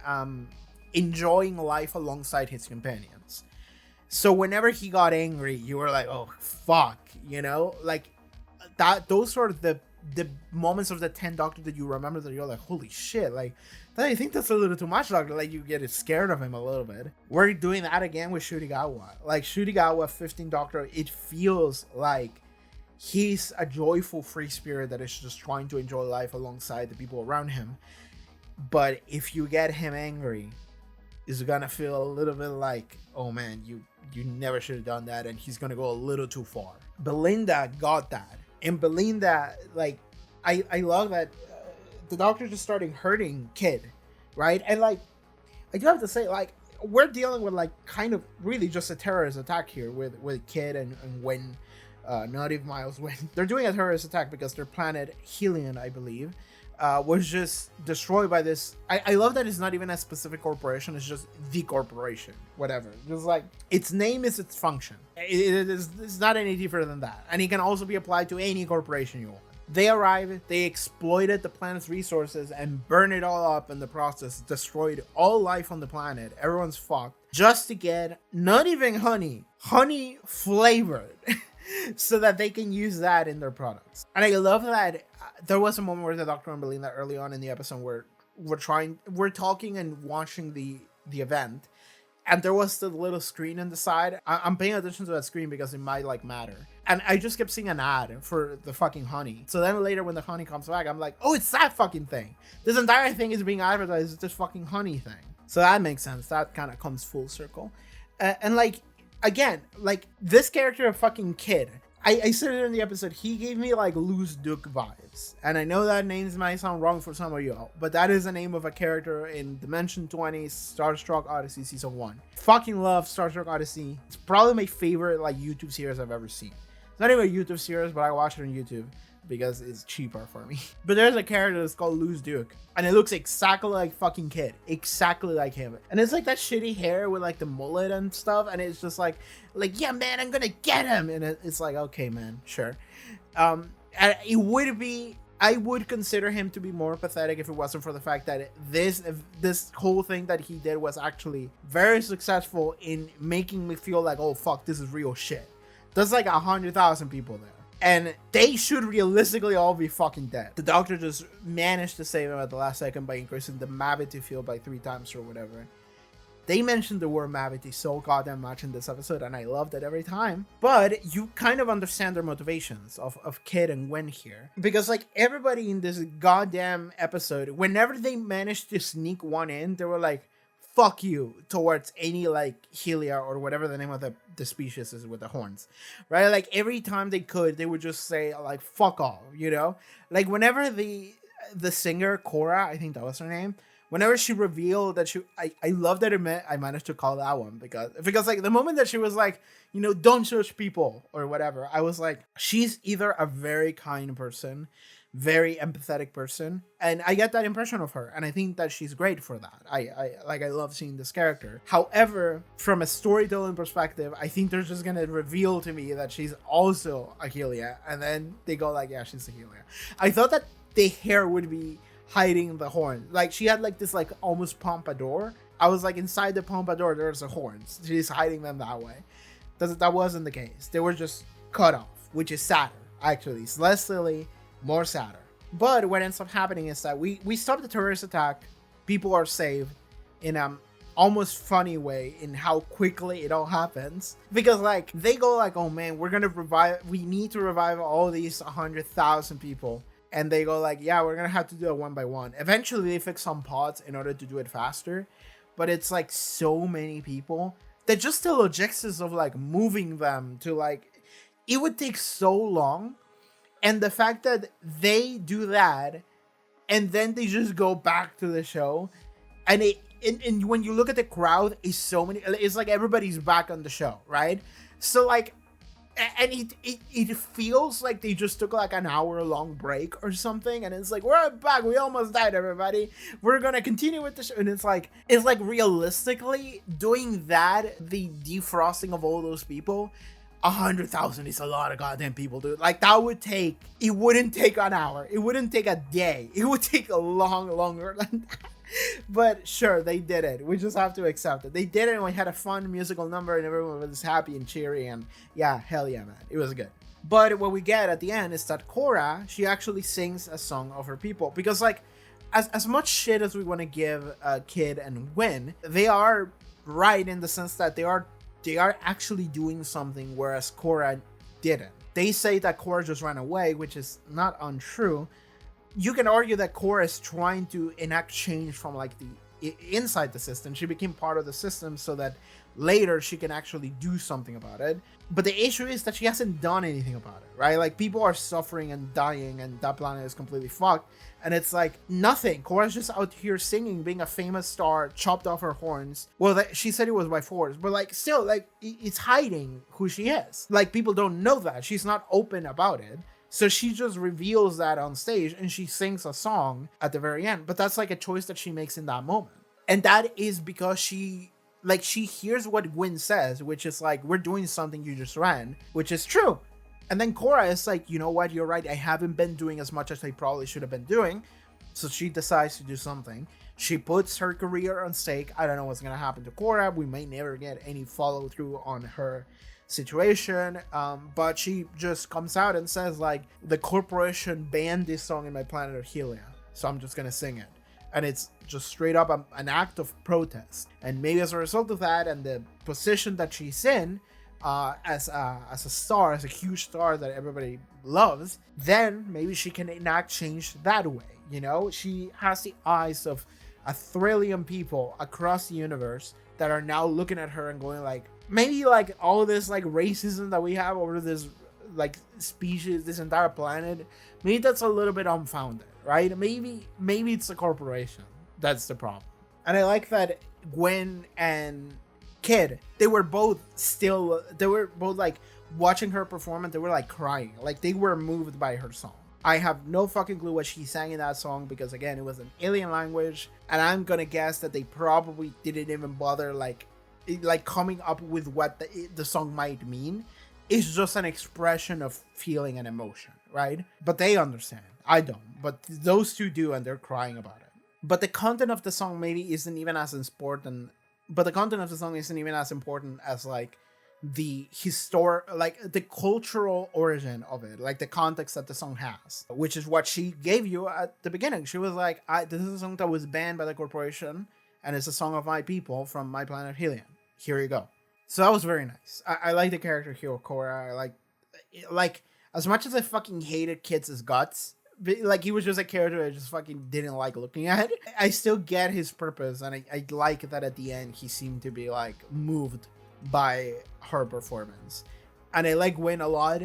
enjoying life alongside his companions. So whenever he got angry, you were like, oh fuck, you know, like that. Those are the moments of the 10th Doctor that you remember that you're like, holy shit, like I think that's a little too much, Doctor. Like, you get scared of him a little bit. We're doing that again with Shurigawa. Like Shurigawa 15th Doctor, it feels like he's a joyful free spirit that is just trying to enjoy life alongside the people around him. But if you get him angry, is gonna feel a little bit like, oh man, you never should have done that, and he's gonna go a little too far. Belinda got that, and Belinda, like, I love that the doctor just started hurting Kid, right? And like, I do have to say, like, we're dealing with like kind of really just a terrorist attack here with Kid and Wynn, not even Miles Wynn. They're doing a terrorist attack because their planet Helion, I believe, was just destroyed by this. I love that it's not even a specific corporation, it's just the corporation, whatever. Just like, its name is its function. It's not any different than that. And it can also be applied to any corporation you want. They arrived, they exploited the planet's resources and burned it all up in the process, destroyed all life on the planet. Everyone's fucked. Just to get not even honey flavored. So that they can use that in their products. And I love that there was a moment where the Doctor and Belinda early on in the episode where we're talking and watching the event, and there was the little screen on the side. I'm paying attention to that screen because it might like matter. And I just kept seeing an ad for the fucking honey. So then later when the honey comes back, I'm like, oh, it's that fucking thing. This entire thing is being advertised as this fucking honey thing. So that makes sense. That kind of comes full circle. And like, again, like this character of fucking Kid, I said it in the episode, he gave me like Loose Duke vibes. And I know that names might sound wrong for some of you, but that is the name of a character in Dimension 20 Star Trek Odyssey Season 1. Fucking love Star Trek Odyssey. It's probably my favorite like YouTube series I've ever seen. It's not even a YouTube series, but I watch it on YouTube because it's cheaper for me. But there's a character that's called Loose Duke, and it looks exactly like fucking Kid, exactly like him. And it's like that shitty hair with like the mullet and stuff, and it's just like yeah man, I'm gonna get him. And it's like, okay man, sure. And it would be, I would consider him to be more pathetic if it wasn't for the fact that this whole thing that he did was actually very successful in making me feel like, oh fuck, this is real shit. There's like 100,000 people there, and they should realistically all be fucking dead. The Doctor just managed to save him at the last second by increasing the Mavity field by 3 times or whatever. They mentioned the word Mavity so goddamn much in this episode, and I loved it every time. But you kind of understand their motivations of Kid and Gwen here. Because like everybody in this goddamn episode, whenever they managed to sneak one in, they were like, fuck you towards any like Helia or whatever the name of the species is with the horns, right? Like every time they could, they would just say like fuck off, you know? Like whenever the singer Cora, I think that was her name, whenever she revealed that I love that I managed to call that one because like the moment that she was like, you know, don't judge people or whatever, I was like, she's either a very kind person, very empathetic person, and I get that impression of her, and I think that she's great for that. I love seeing this character. However, from a storytelling perspective, I think they're just gonna reveal to me that she's also a Helia, and then they go like, yeah, she's a Helia. I thought that the hair would be hiding the horn. Like she had like this like almost pompadour. I was like, inside the pompadour there's the horns. She's hiding them that way. That wasn't the case. They were just cut off, which is sadder actually. It's less silly, more sadder. But what ends up happening is that we stop the terrorist attack. People are saved in a almost funny way in how quickly it all happens, because like they go like, oh man, we need to revive all these 100,000 people, and they go like, yeah, we're gonna have to do it one by one. Eventually they fix some pods in order to do it faster, but it's like so many people that just the logistics of like moving them to like, it would take so long. And the fact that they do that, and then they just go back to the show, and and when you look at the crowd, it's like everybody's back on the show, right? So like, and it feels like they just took like an hour-long break or something, and it's like, we're back, we almost died, everybody, we're gonna continue with the show. And it's like realistically doing that, the defrosting of all those people, 100,000 is a lot of goddamn people, dude. Like that it wouldn't take an hour. It wouldn't take a day. It would take a longer than that. But sure, they did it. We just have to accept it. They did it, and we had a fun musical number, and everyone was happy and cheery, and yeah, hell yeah, man. It was good. But what we get at the end is that Cora, she actually sings a song of her people. Because like, as much shit as we want to give Kid and Gwen, they are right in the sense that they are actually doing something, whereas Cora didn't. They say that Cora just ran away, which is not untrue. You can argue that Cora is trying to enact change from like the inside the system. She became part of the system so that later she can actually do something about it. But the issue is that she hasn't done anything about it, right? Like, people are suffering and dying, and that planet is completely fucked. And it's like nothing. Cora's just out here singing, being a famous star, chopped off her horns. Well, she said it was by force, but like, still, like, it's hiding who she is. Like, people don't know that. She's not open about it. So she just reveals that on stage, and she sings a song at the very end. But that's like a choice that she makes in that moment. And that is because she hears what Gwen says, which is like, we're doing something, you just ran, which is true. And then Cora is like, you know what, you're right, I haven't been doing as much as I probably should have been doing. So she decides to do something. She puts her career on stake. I don't know what's going to happen to Cora. We may never get any follow through on her situation. But she just comes out and says, like, the corporation banned this song in my planet of Helia, so I'm just going to sing it. And it's just straight up an act of protest. And maybe as a result of that, and the position that she's in, as a star, as a huge star that everybody loves, then maybe she can enact change that way. You know, she has the eyes of 1 trillion people across the universe that are now looking at her and going like, maybe like all this like racism that we have over this like species, this entire planet, maybe that's a little bit unfounded, right? Maybe it's the corporation that's the problem. And I like that Gwen and Kid, they were both like watching her perform, and they were like crying, like they were moved by her song. I have no fucking clue what she sang in that song, because again, it was an alien language, and I'm gonna guess that they probably didn't even bother like coming up with what the song might mean. It's just an expression of feeling and emotion, right? But they understand. I don't, but those two do, and they're crying about it. But the content of the song maybe isn't even as important. But the content of the song isn't even as important as like the the cultural origin of it, like the context that the song has, which is what she gave you at the beginning. She was like, this is a song that was banned by the corporation, and it's a song of my people from my planet Helion. Here you go. So that was very nice. I like the character here of Cora. I like as much as I fucking hated Kid's guts, like he was just a character I just fucking didn't like looking at, I still get his purpose, and I like that at the end he seemed to be like moved by her performance. And I like Gwen a lot,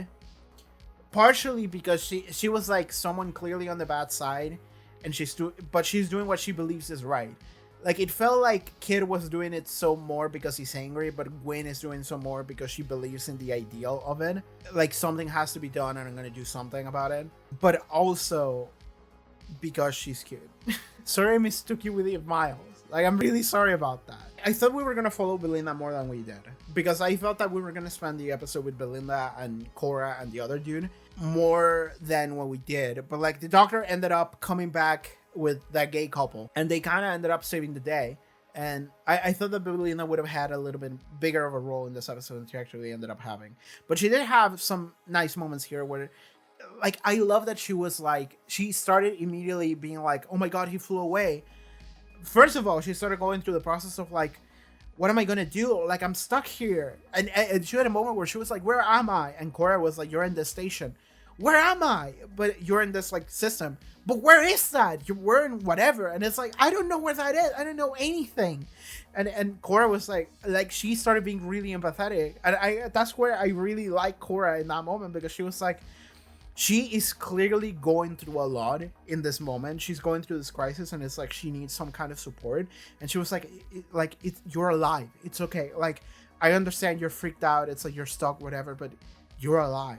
partially because she was like someone clearly on the bad side, and she's doing what she believes is right. Like, it felt like Kid was doing it so more because he's angry, but Gwen is doing so more because she believes in the ideal of it. Like, something has to be done, and I'm gonna do something about it. But also because she's cute. Sorry I mistook you with Eve Miles. Like, I'm really sorry about that. I thought we were gonna follow Belinda more than we did, because I felt that we were gonna spend the episode with Belinda and Cora and the other dude more than what we did. But like, the doctor ended up coming back with that gay couple, and they kind of ended up saving the day. And I thought that Belinda would have had a little bit bigger of a role in this episode than she actually ended up having. But she did have some nice moments here where, like, I love that she was like, she started immediately being like, oh my god, he flew away. First of all, she started going through the process of like, what am I gonna do? Like, I'm stuck here. And she had a moment where she was like, where am I? And Cora was like, you're in this station. Where am I? But you're in this like system. But where is that? We're in whatever. And it's like, I don't know where that is. I don't know anything. And Cora was like she started being really empathetic. And that's where I really like Cora in that moment, because she was like, she is clearly going through a lot in this moment. She's going through this crisis, and it's like she needs some kind of support. And she was like, you're alive. It's okay. Like, I understand you're freaked out. It's like you're stuck, whatever, but you're alive.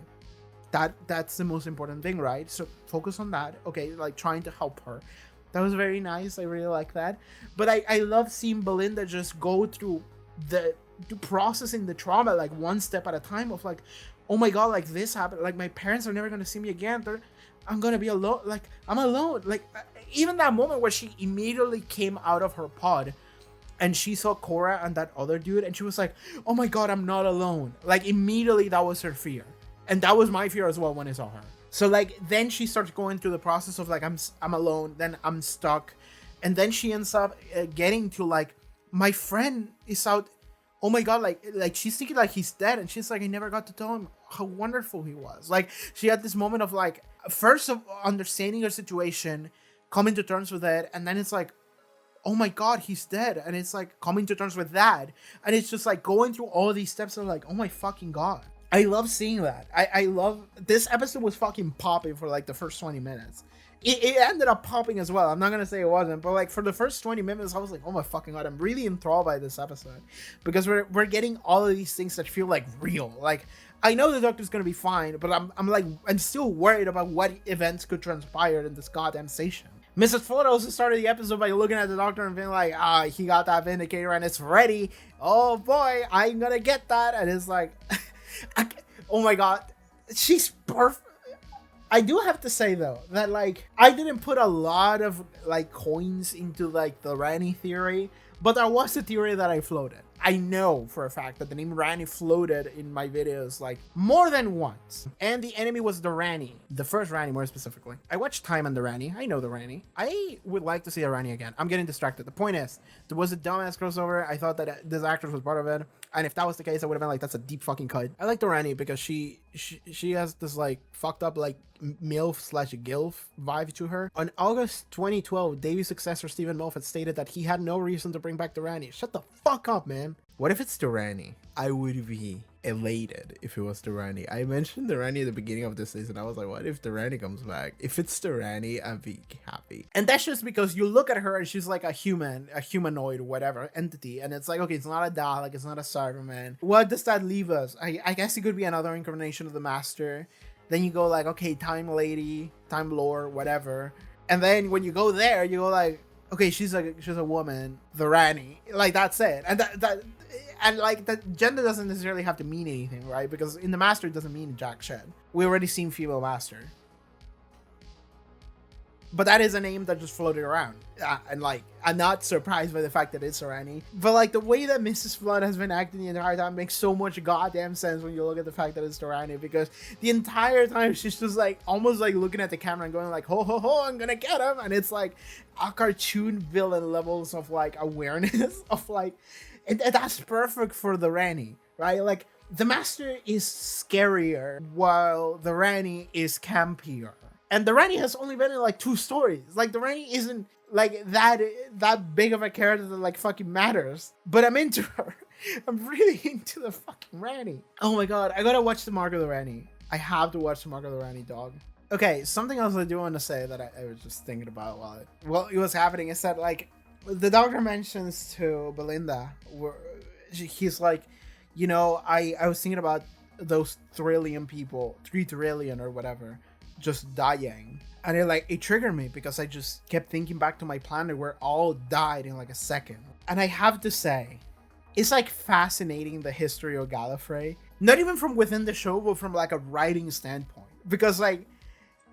That's the most important thing, right? So focus on that. Okay, like trying to help her. That was very nice. I really like that. But I love seeing Belinda just go through the processing the trauma, like one step at a time, of like, oh my god, like this happened. Like, my parents are never gonna see me again. I'm gonna be alone. Like, I'm alone. Like, even that moment where she immediately came out of her pod and she saw Cora and that other dude, and she was like, oh my god, I'm not alone. Like, immediately that was her fear. And that was my fear as well when I saw her. So like, then she starts going through the process of like, I'm alone, then I'm stuck. And then she ends up getting to like, my friend is out. Oh my god, like she's thinking like he's dead. And she's like, I never got to tell him how wonderful he was. Like, she had this moment of like, first of understanding her situation, coming to terms with it. And then it's like, oh my god, he's dead, and it's like coming to terms with that, and it's just like going through all these steps of like, oh my fucking god. I love seeing that. I love this episode was fucking popping for like the first 20 minutes. It ended up popping as well. I'm not gonna say it wasn't, but like for the first 20 minutes, I was like, oh my fucking god, I'm really enthralled by this episode because we're getting all of these things that feel like real. Like I know the Doctor's gonna be fine, but I'm still worried about what events could transpire in this goddamn station. Mrs. Flood also started the episode by looking at the Doctor and being like, he got that Vindicator and it's ready. Oh boy, I'm gonna get that. And it's like, oh my god, she's perfect. I do have to say though that like I didn't put a lot of like coins into like the RANI theory, but there was a theory that I floated. I know for a fact that the name RANI floated in my videos like more than once. And the enemy was the RANI. The first RANI more specifically. I watched Time on the RANI. I know the RANI. I would like to see the RANI again. I'm getting distracted. The point is, there was a dumbass crossover. I thought that this actress was part of it. And if that was the case, I would have been like, that's a deep fucking cut. I like the RANI because she has this like fucked up like MILF/GILF vibe to her. On August 2012, Davy's successor Stephen Moffat stated that he had no reason to bring back the RANI. Shut the fuck up, man. What if it's the RANI? I would be elated if it was the RANI. I mentioned the RANI at the beginning of this season. I was like, what if the RANI comes back? If it's the RANI, I'd be happy. And that's just because you look at her and she's like a humanoid, whatever, entity. And it's like, okay, it's not a Dalek, it's not a Cyberman. What does that leave us? I guess it could be another incarnation of the Master. Then you go like, okay, Time Lady, Time Lord, whatever. And then when you go there, you go like, okay, she's a woman, the RANI. Like, that's it. And and like that gender doesn't necessarily have to mean anything, right? Because in the Master it doesn't mean jack shit. We already seen female Master. But that is a name that just floated around. And like, I'm not surprised by the fact that it's RANI. But like the way that Mrs. Flood has been acting the entire time makes so much goddamn sense when you look at the fact that it's RANI. Because the entire time she's just like, almost like looking at the camera and going like, ho ho ho, I'm gonna get him. And it's like a cartoon villain levels of like awareness of like, that's perfect for the RANI, right? Like the Master is scarier while the RANI is campier. And the RANI has only been in like 2 stories. Like the RANI isn't like that big of a character that like fucking matters. But I'm into her. I'm really into the fucking RANI. Oh my god, I gotta watch the Mark of the RANI. I have to watch the Mark of the RANI, dog. Okay, something else I do want to say that I was just thinking about while it was happening is that like the Doctor mentions to Belinda, where he's like, you know, I was thinking about those 3 trillion or whatever, just dying. And it triggered me because I just kept thinking back to my planet where all died in like a second. And I have to say, it's like fascinating the history of Gallifrey. Not even from within the show, but from like a writing standpoint. Because like,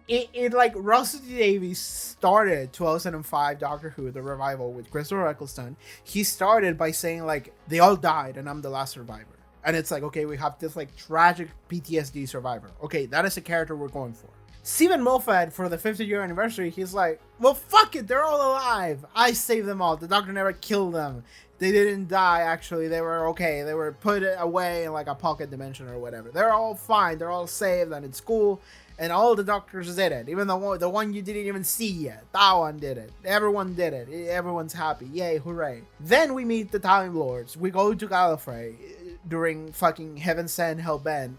it like Russell T Davies started 2005 Doctor Who, the revival with Christopher Eccleston. He started by saying like, they all died and I'm the last survivor. And it's like, okay, we have this like tragic PTSD survivor. Okay, that is a character we're going for. Stephen Moffat, for the 50th anniversary, he's like, well, fuck it, they're all alive. I saved them all. The Doctor never killed them. They didn't die, actually. They were okay. They were put away in like a pocket dimension or whatever. They're all fine. They're all saved and it's cool. And all the Doctors did it. Even the one you didn't even see yet. That one did it. Everyone did it. Everyone's happy. Yay, hooray. Then we meet the Time Lords. We go to Gallifrey during fucking Heaven Sent, Hell Bent.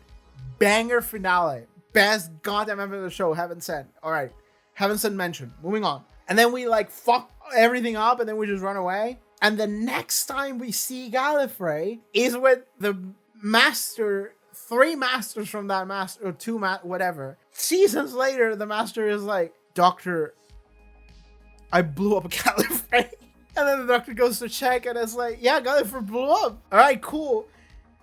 Banger finale. Best goddamn episode of the show. Heaven Sent. Alright. Heaven Sent mentioned. Moving on. And then we like fuck everything up and then we just run away. And the next time we see Gallifrey is with the Master, 3 Masters from that Master, or 2 whatever. Seasons later, the Master is like, Doctor, I blew up Gallifrey. And then the Doctor goes to check and it's like, yeah, Gallifrey blew up. Alright, cool.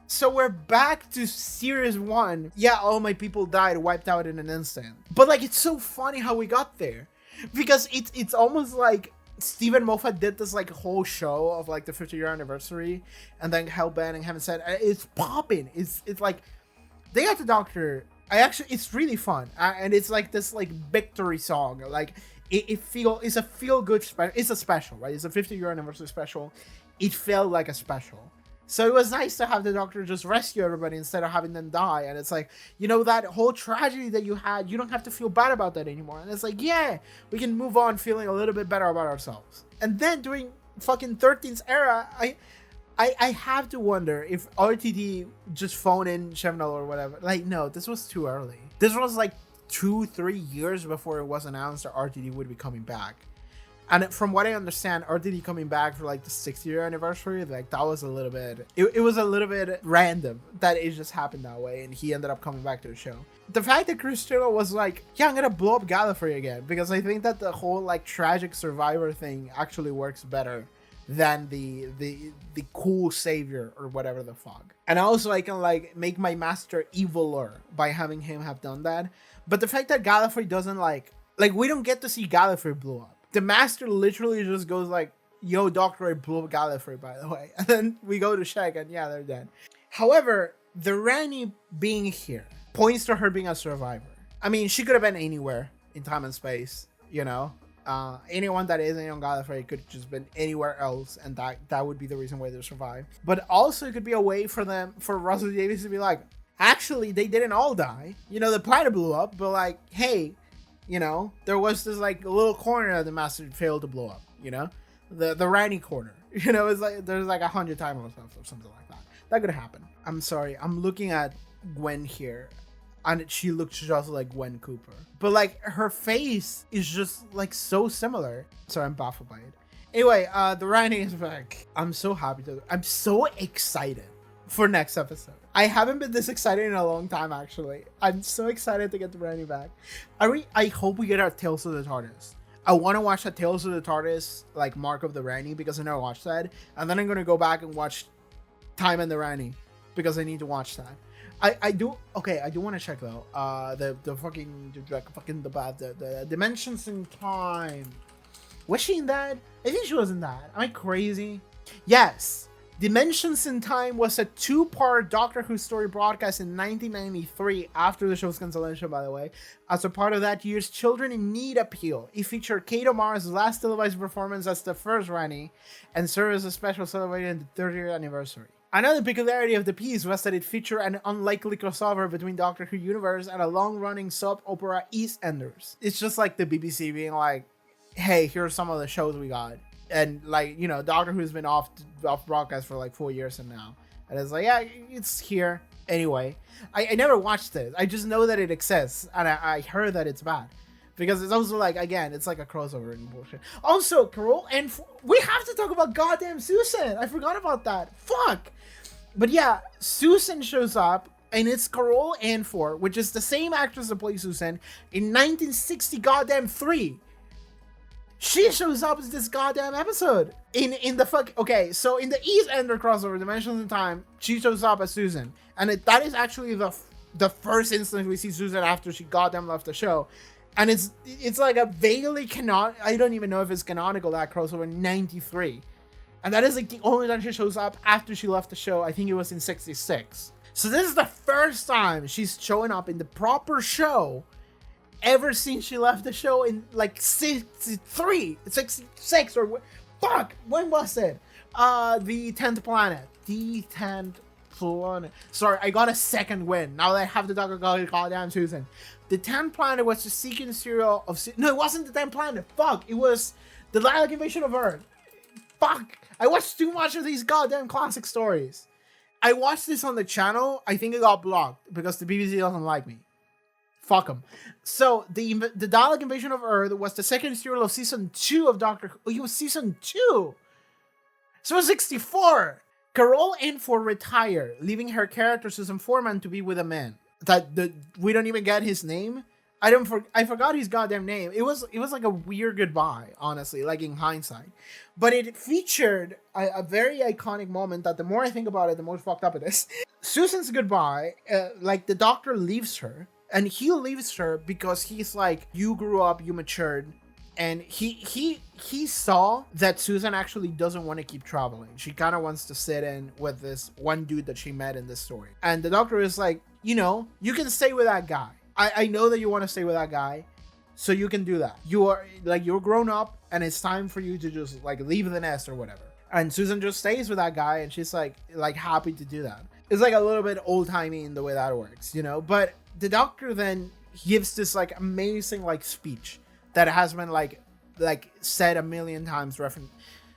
So we're back to series 1. Yeah, all my people died, wiped out in an instant. But like, it's so funny how we got there. Because it's almost like Stephen Moffat did this like whole show of like the 50-year anniversary, and then Hellbent and Heaven Sent. It's popping. It's like they got the Doctor. It's really fun, and it's like this like victory song. Like it's a feel good special. It's a special, right? It's a 50-year anniversary special. It felt like a special. So it was nice to have the Doctor just rescue everybody instead of having them die. And it's like, you know, that whole tragedy that you had, you don't have to feel bad about that anymore. And it's like, yeah, we can move on feeling a little bit better about ourselves. And then during fucking 13th era, I have to wonder if RTD just phoned in Chevnel or whatever. Like, no, this was too early. This was like 2-3 years before it was announced that RTD would be coming back. And from what I understand, RTD coming back for like the 6th-year anniversary, like that was a little bit, it was a little bit random that it just happened that way, and he ended up coming back to the show. The fact that Christina was like, yeah, I'm gonna blow up Gallifrey again, because I think that the whole like tragic survivor thing actually works better than the cool savior or whatever the fuck. And also I can like make my master eviler by having him have done that. But the fact that Gallifrey doesn't like we don't get to see Gallifrey blow up. The master literally just goes like, yo, Doctor, I blew up Gallifrey, by the way. And then we go to check and yeah, they're dead. However, the Rani being here points to her being a survivor. I mean, she could have been anywhere in time and space, you know? Anyone that isn't on Gallifrey could have just been anywhere else, and that would be the reason why they survived. But also it could be a way for Russell Davies to be like, actually, they didn't all die. You know, the planet blew up, but like, hey, you know, there was this like little corner that the master failed to blow up, you know, the Rani corner, you know, it's like there's like 100 time or something like that. That could happen. I'm sorry, I'm looking at Gwen here, and she looks just like Gwen Cooper, but like her face is just like so similar. Sorry, I'm baffled by it. Anyway, the Rani is back. I'm so excited for next episode. I haven't been this excited in a long time, actually. I'm so excited to get the Rani back. I hope we get our Tales of the TARDIS. I want to watch the Tales of the TARDIS, like Mark of the Rani, because I never watched that. And then I'm going to go back and watch Time and the Rani, because I need to watch that. I do want to check though. The Dimensions in Time. Was she in that? I think she was in that. Am I crazy? Yes. Dimensions in Time was a 2-part Doctor Who story broadcast in 1993 after the show's cancellation, by the way. As a part of that year's Children in Need appeal, it featured Kate O'Mara's last televised performance as the first Rani and served as a special celebrating the 30th anniversary. Another peculiarity of the piece was that it featured an unlikely crossover between Doctor Who universe and a long-running soap opera EastEnders. It's just like the BBC being like, hey, here's some of the shows we got. And like, you know, Doctor Who's been off broadcast for like 4 years now. And it's like, yeah, it's here. Anyway, I never watched it. I just know that it exists. And I heard that it's bad. Because it's also like, again, it's like a crossover and bullshit. Also, Karl, and we have to talk about goddamn Susan. I forgot about that. Fuck. But yeah, Susan shows up. And it's Karl Anfor, which is the same actress that plays Susan in 1960 goddamn 3. She shows up in this goddamn episode. In the fuck. Okay, so in the EastEnders crossover, Dimensions in Time, she shows up as Susan, and that is actually the first instance we see Susan after she goddamn left the show, and it's like a vaguely canon. I don't even know if it's canonical, that crossover in '93, and that is like the only time she shows up after she left the show. I think it was in '66. So this is the first time she's showing up in the proper show ever since she left the show in like 63, 66 or fuck, when was it? The 10th planet. The 10th planet. Sorry, I got a second win. Now that I have to talk about goddamn Susan. The 10th planet was the sequence serial of... No, it wasn't the 10th planet. Fuck, it was the Dalek Invasion of Earth. Fuck, I watched too much of these goddamn classic stories. I watched this on the channel. I think it got blocked because the BBC doesn't like me. Fuck them. So the Dalek Invasion of Earth was the second serial of season 2 of Doctor Who. Oh, it was season 2. So it was 64. Karl Anfor retired, leaving her character Susan Foreman to be with a man. We don't even get his name. I forgot his goddamn name. It was like a weird goodbye, honestly, like in hindsight. But it featured a very iconic moment that the more I think about it, the more fucked up it is. Susan's goodbye, like the Doctor leaves her. And he leaves her because he's like, you grew up, you matured. And he saw that Susan actually doesn't want to keep traveling. She kind of wants to sit in with this one dude that she met in this story. And the Doctor is like, you know, you can stay with that guy. I know that you want to stay with that guy. So you can do that. You're grown up and it's time for you to just like leave the nest or whatever. And Susan just stays with that guy and she's like happy to do that. It's like a little bit old-timey in the way that works, you know? But the Doctor then gives this like amazing like speech that has been like said a million times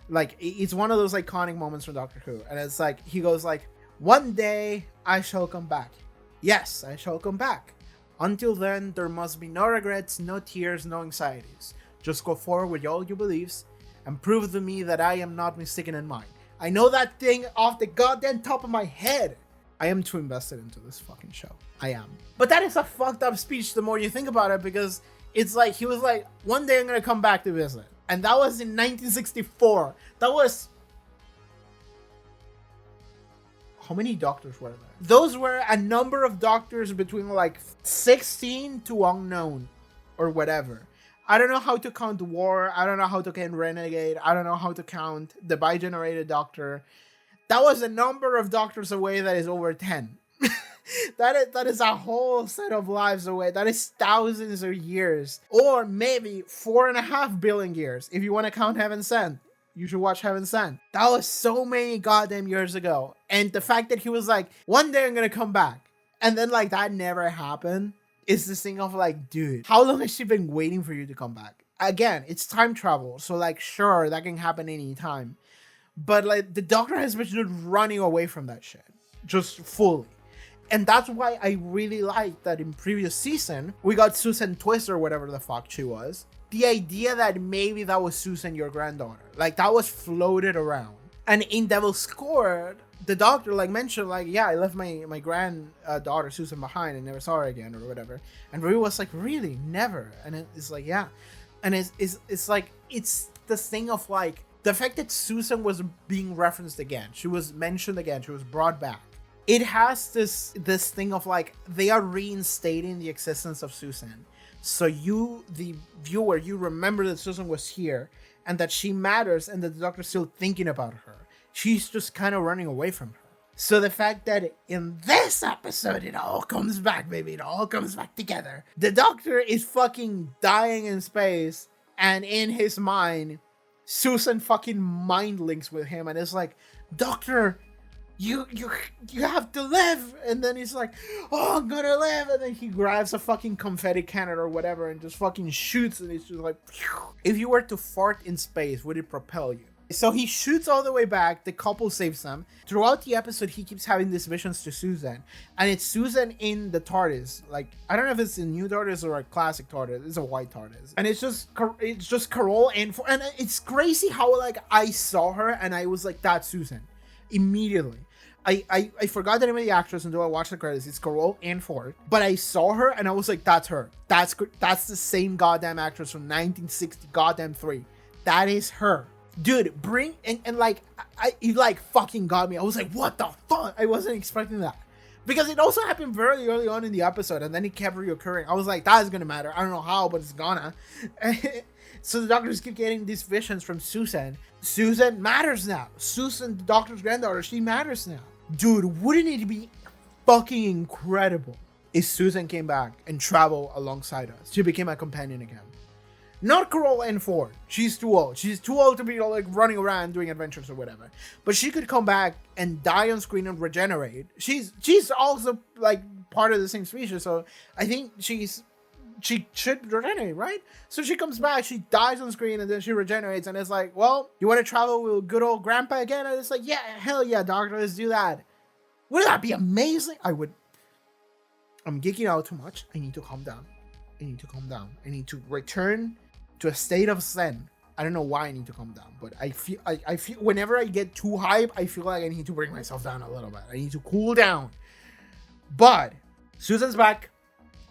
Like, it's one of those iconic moments from Doctor Who. And it's like, he goes like, one day I shall come back. Yes, I shall come back. Until then, there must be no regrets, no tears, no anxieties. Just go forward with all your beliefs and prove to me that I am not mistaken in mine. I know that thing off the goddamn top of my head. I am too invested into this fucking show. I am. But that is a fucked up speech the more you think about it, because it's like, he was like, one day I'm gonna come back to visit. And that was in 1964. That was... How many doctors were there? Those were a number of doctors between like 16 to unknown or whatever. I don't know how to count War. I don't know how to count Renegade. I don't know how to count the bi-generated doctor. That was a number of doctors away that is over 10. That is a whole set of lives away. That is thousands of years. Or maybe 4.5 billion years. If you want to count Heaven Sent, you should watch Heaven Sent. That was so many goddamn years ago. And the fact that he was like, one day I'm going to come back. And then like that never happened. Is this thing of like, dude, how long has she been waiting for you to come back? Again, it's time travel. So like, sure, that can happen anytime. But like, the Doctor has been running away from that shit. Just fully. And that's why I really like that in previous season, we got Susan Twist or whatever the fuck she was. The idea that maybe that was Susan, your granddaughter. Like, that was floated around. And in Devil's Court, the Doctor, like, mentioned, like, yeah, I left my granddaughter Susan behind and never saw her again or whatever. And Rui was like, really? Never? And it's like, yeah. And it's like, it's this thing of, like, the fact that Susan was being referenced again. She was mentioned again. She was brought back. It has this thing of, like, they are reinstating the existence of Susan. So you, the viewer, you remember that Susan was here and that she matters and that the Doctor's still thinking about her. She's just kind of running away from her. So the fact that in this episode, it all comes back, baby. It all comes back together. The Doctor is fucking dying in space, and in his mind, Susan fucking mind links with him and is like, Doctor, you have to live. And then he's like, oh, I'm gonna live. And then he grabs a fucking confetti cannon or whatever and just fucking shoots, and it's just like, phew. If you were to fart in space, would it propel you? So he shoots all the way back. The couple saves them. Throughout the episode, he keeps having these visions to Susan, and it's Susan in the TARDIS. Like, I don't know if it's a new TARDIS or a classic TARDIS. It's a white TARDIS, and it's just Karl and it's crazy how like I saw her and I was like, that's Susan immediately. I forgot the name of the actress until I watched the credits. It's Karl and Ford, but I saw her and I was like, that's her. That's the same goddamn actress from 1960 goddamn 3. That is her. Dude, bring and like you like fucking got me. I was like, what the fuck? I wasn't expecting that. Because it also happened very early on in the episode, and then it kept reoccurring. I was like, that is gonna matter. I don't know how, but it's gonna. So the Doctors keep getting these visions from Susan. Susan matters now. Susan, the Doctor's granddaughter, she matters now. Dude, wouldn't it be fucking incredible if Susan came back and traveled alongside us? She became a companion again. Not Karl and Ford. She's too old. She's too old to be like running around doing adventures or whatever. But she could come back and die on screen and regenerate. She's also like part of the same species, so I think she should regenerate, right? So she comes back, she dies on screen, and then she regenerates, and it's like, well, you want to travel with good old grandpa again? And it's like, yeah, hell yeah, Doctor, let's do that. Wouldn't that be amazing? I would. I'm geeking out too much. I need to calm down. I need to return to a state of zen. I don't know why I need to calm down, but I feel whenever I get too hype, I feel like I need to bring myself down a little bit. I need to cool down. But Susan's back.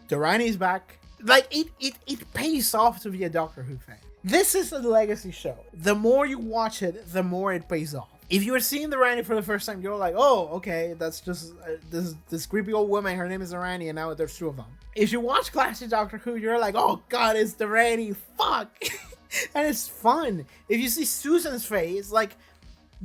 The RANI's back. Like, it pays off to be a Doctor Who fan. This is a legacy show. The more you watch it, the more it pays off. If you were seeing the RANI for the first time, you're like, oh, okay, that's just this creepy old woman. Her name is the RANI, and now there's 2 of them. If you watch classic Doctor Who, you're like, oh god, it's the RANI. Fuck. And it's fun. If you see Susan's face, like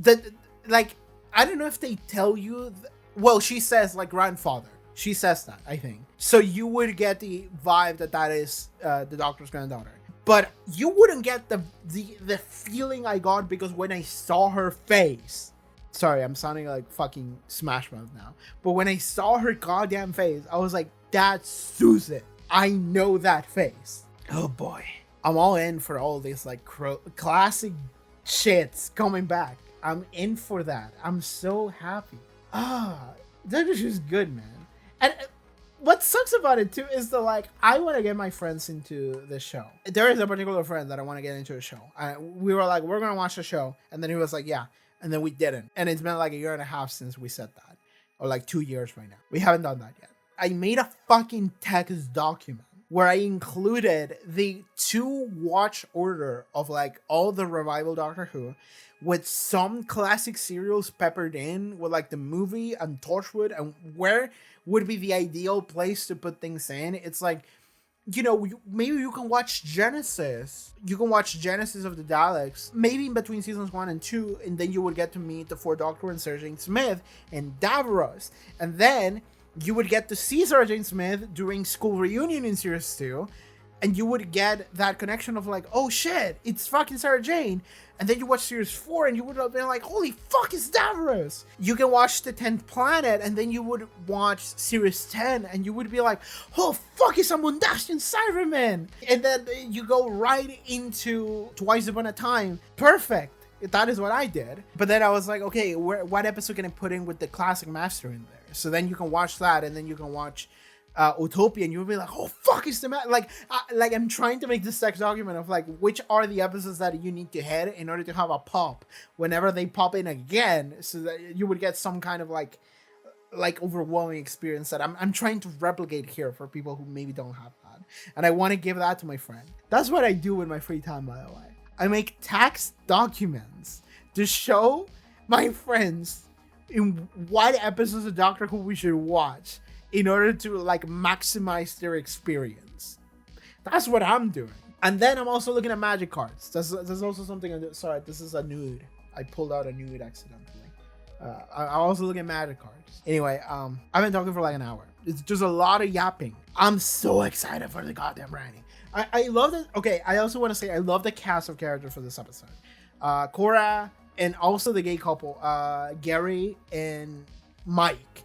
I don't know if they tell you. Well, she says like grandfather. She says that, I think. So you would get the vibe that is the Doctor's granddaughter. But you wouldn't get the feeling I got, because when I saw her face, sorry, I'm sounding like fucking Smash Mouth now, but when I saw her goddamn face, I was like, that's Susan. I know that face. Oh boy. I'm all in for all this like classic shit's coming back. I'm in for that. I'm so happy. Doctor Who's good, man. And what sucks about it too is I want to get my friends into the show. There is a particular friend that I want to get into a show. We were like, we're gonna watch the show, and then he was like, yeah, and then we didn't. And it's been like a year and a half since we said that, or like 2 years right now. We haven't done that yet. I made a fucking text document where I included the 2 watch order of like all the revival Doctor Who, with some classic serials peppered in with like the movie and Torchwood, and where would be the ideal place to put things in. It's like, you know, maybe you can watch Genesis. You can watch Genesis of the Daleks, maybe in between seasons 1 and 2, and then you would get to meet the 4th Doctor and Sarah Jane Smith and Davros. And then you would get to see Sarah Jane Smith during school reunion in series 2, and you would get that connection of like, oh shit, it's fucking Sarah Jane. And then you watch series 4 and you would have been like, holy fuck, it's Davros. You can watch the 10th Planet, and then you would watch series 10 and you would be like, oh fuck, it's a Mundashian Cyberman. And then you go right into Twice Upon a Time. Perfect. That is what I did. But then I was like, okay, what episode can I put in with the classic master in there? So then you can watch that, and then you can watch Utopia, and you'll be like, oh fuck, it's the like I'm trying to make this text document of like which are the episodes that you need to hit in order to have a pop whenever they pop in again, so that you would get some kind of like overwhelming experience that I'm trying to replicate here for people who maybe don't have that. And I want to give that to my friend. That's what I do in my free time, by the way. I make text documents to show my friends in what episodes of Doctor Who we should watch in order to like maximize their experience. That's what I'm doing. And then I'm also looking at magic cards. That's also something I do. Sorry, this is a nude. I pulled out a nude accidentally. I also look at magic cards. Anyway, I've been talking for like an hour. It's just a lot of yapping. I'm so excited for the goddamn RANI. I love it. Okay, I also want to say I love the cast of characters for this episode. Cora, and also the gay couple, Gary and Mike.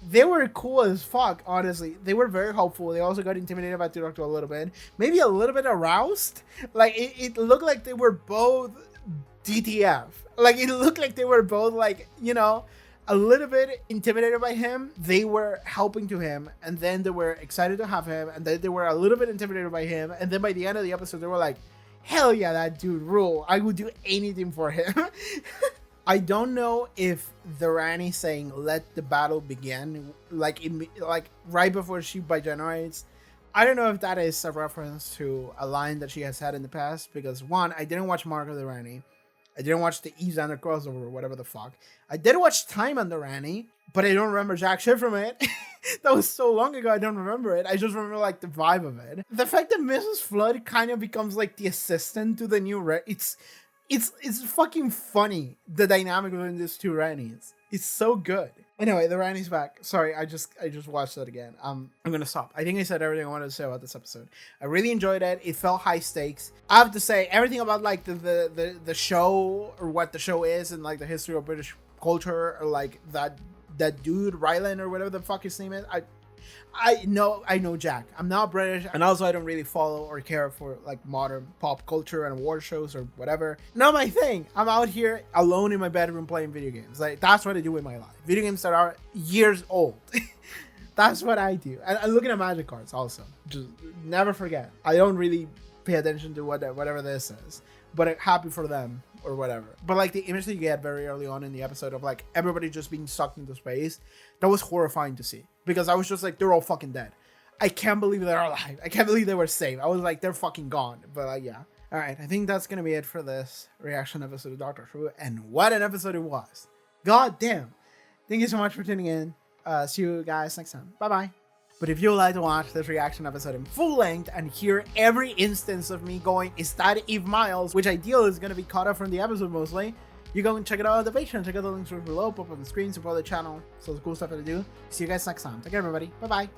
They were cool as fuck, honestly. They were very helpful. They also got intimidated by the Doctor a little bit. Maybe a little bit aroused. Like, it looked like they were both DTF. Like, it looked like they were both, like, you know, a little bit intimidated by him. They were helping to him, and then they were excited to have him, and then they were a little bit intimidated by him, and then by the end of the episode, they were like, hell yeah, that dude rule. I would do anything for him. I don't know if the RANI saying "let the battle begin" like right before she generates. I don't know if that is a reference to a line that she has had in the past, because one, I didn't watch Mark of the RANI. I didn't watch the Eve Xander crossover or whatever the fuck. I did watch Time on the RANI, but I don't remember jack shit from it. That was so long ago, I don't remember it. I just remember like the vibe of it. The fact that Mrs. Flood kind of becomes like the assistant to the new it's fucking funny, the dynamic between these two RANIs. It's so good. Anyway, the RANI's back. Sorry, I just watched that again. I'm gonna stop. I think I said everything I wanted to say about this episode. I really enjoyed it. It felt high stakes. I have to say, everything about like the show, or what the show is, and like the history of British culture, or like that dude Ryland or whatever the fuck his name is. I know Jack. I'm not British, and also I don't really follow or care for like modern pop culture and award shows or whatever. Not my thing. I'm out here alone in my bedroom playing video games. Like, that's what I do with my life. Video games that are years old. That's what I do. And I'm looking at magic cards also. Just never forget. I don't really pay attention to whatever this is, but I'm happy for them or whatever. But like the image that you get very early on in the episode of like everybody just being sucked into space, that was horrifying to see, because I was just like, they're all fucking dead. I can't believe they're alive. I can't believe they were safe. I was like, they're fucking gone. But yeah. All right, I think that's gonna be it for this reaction episode of Doctor Who, and what an episode it was. God damn. Thank you so much for tuning in. See you guys next time. Bye bye. But if you would like to watch this reaction episode in full length and hear every instance of me going, is that Eve Miles, which ideally is going to be cut off from the episode mostly, you go and check it out on the Patreon. Check out the links right below, pop up on the screen, support the channel. So the cool stuff to do. See you guys next time. Take care, everybody. Bye bye.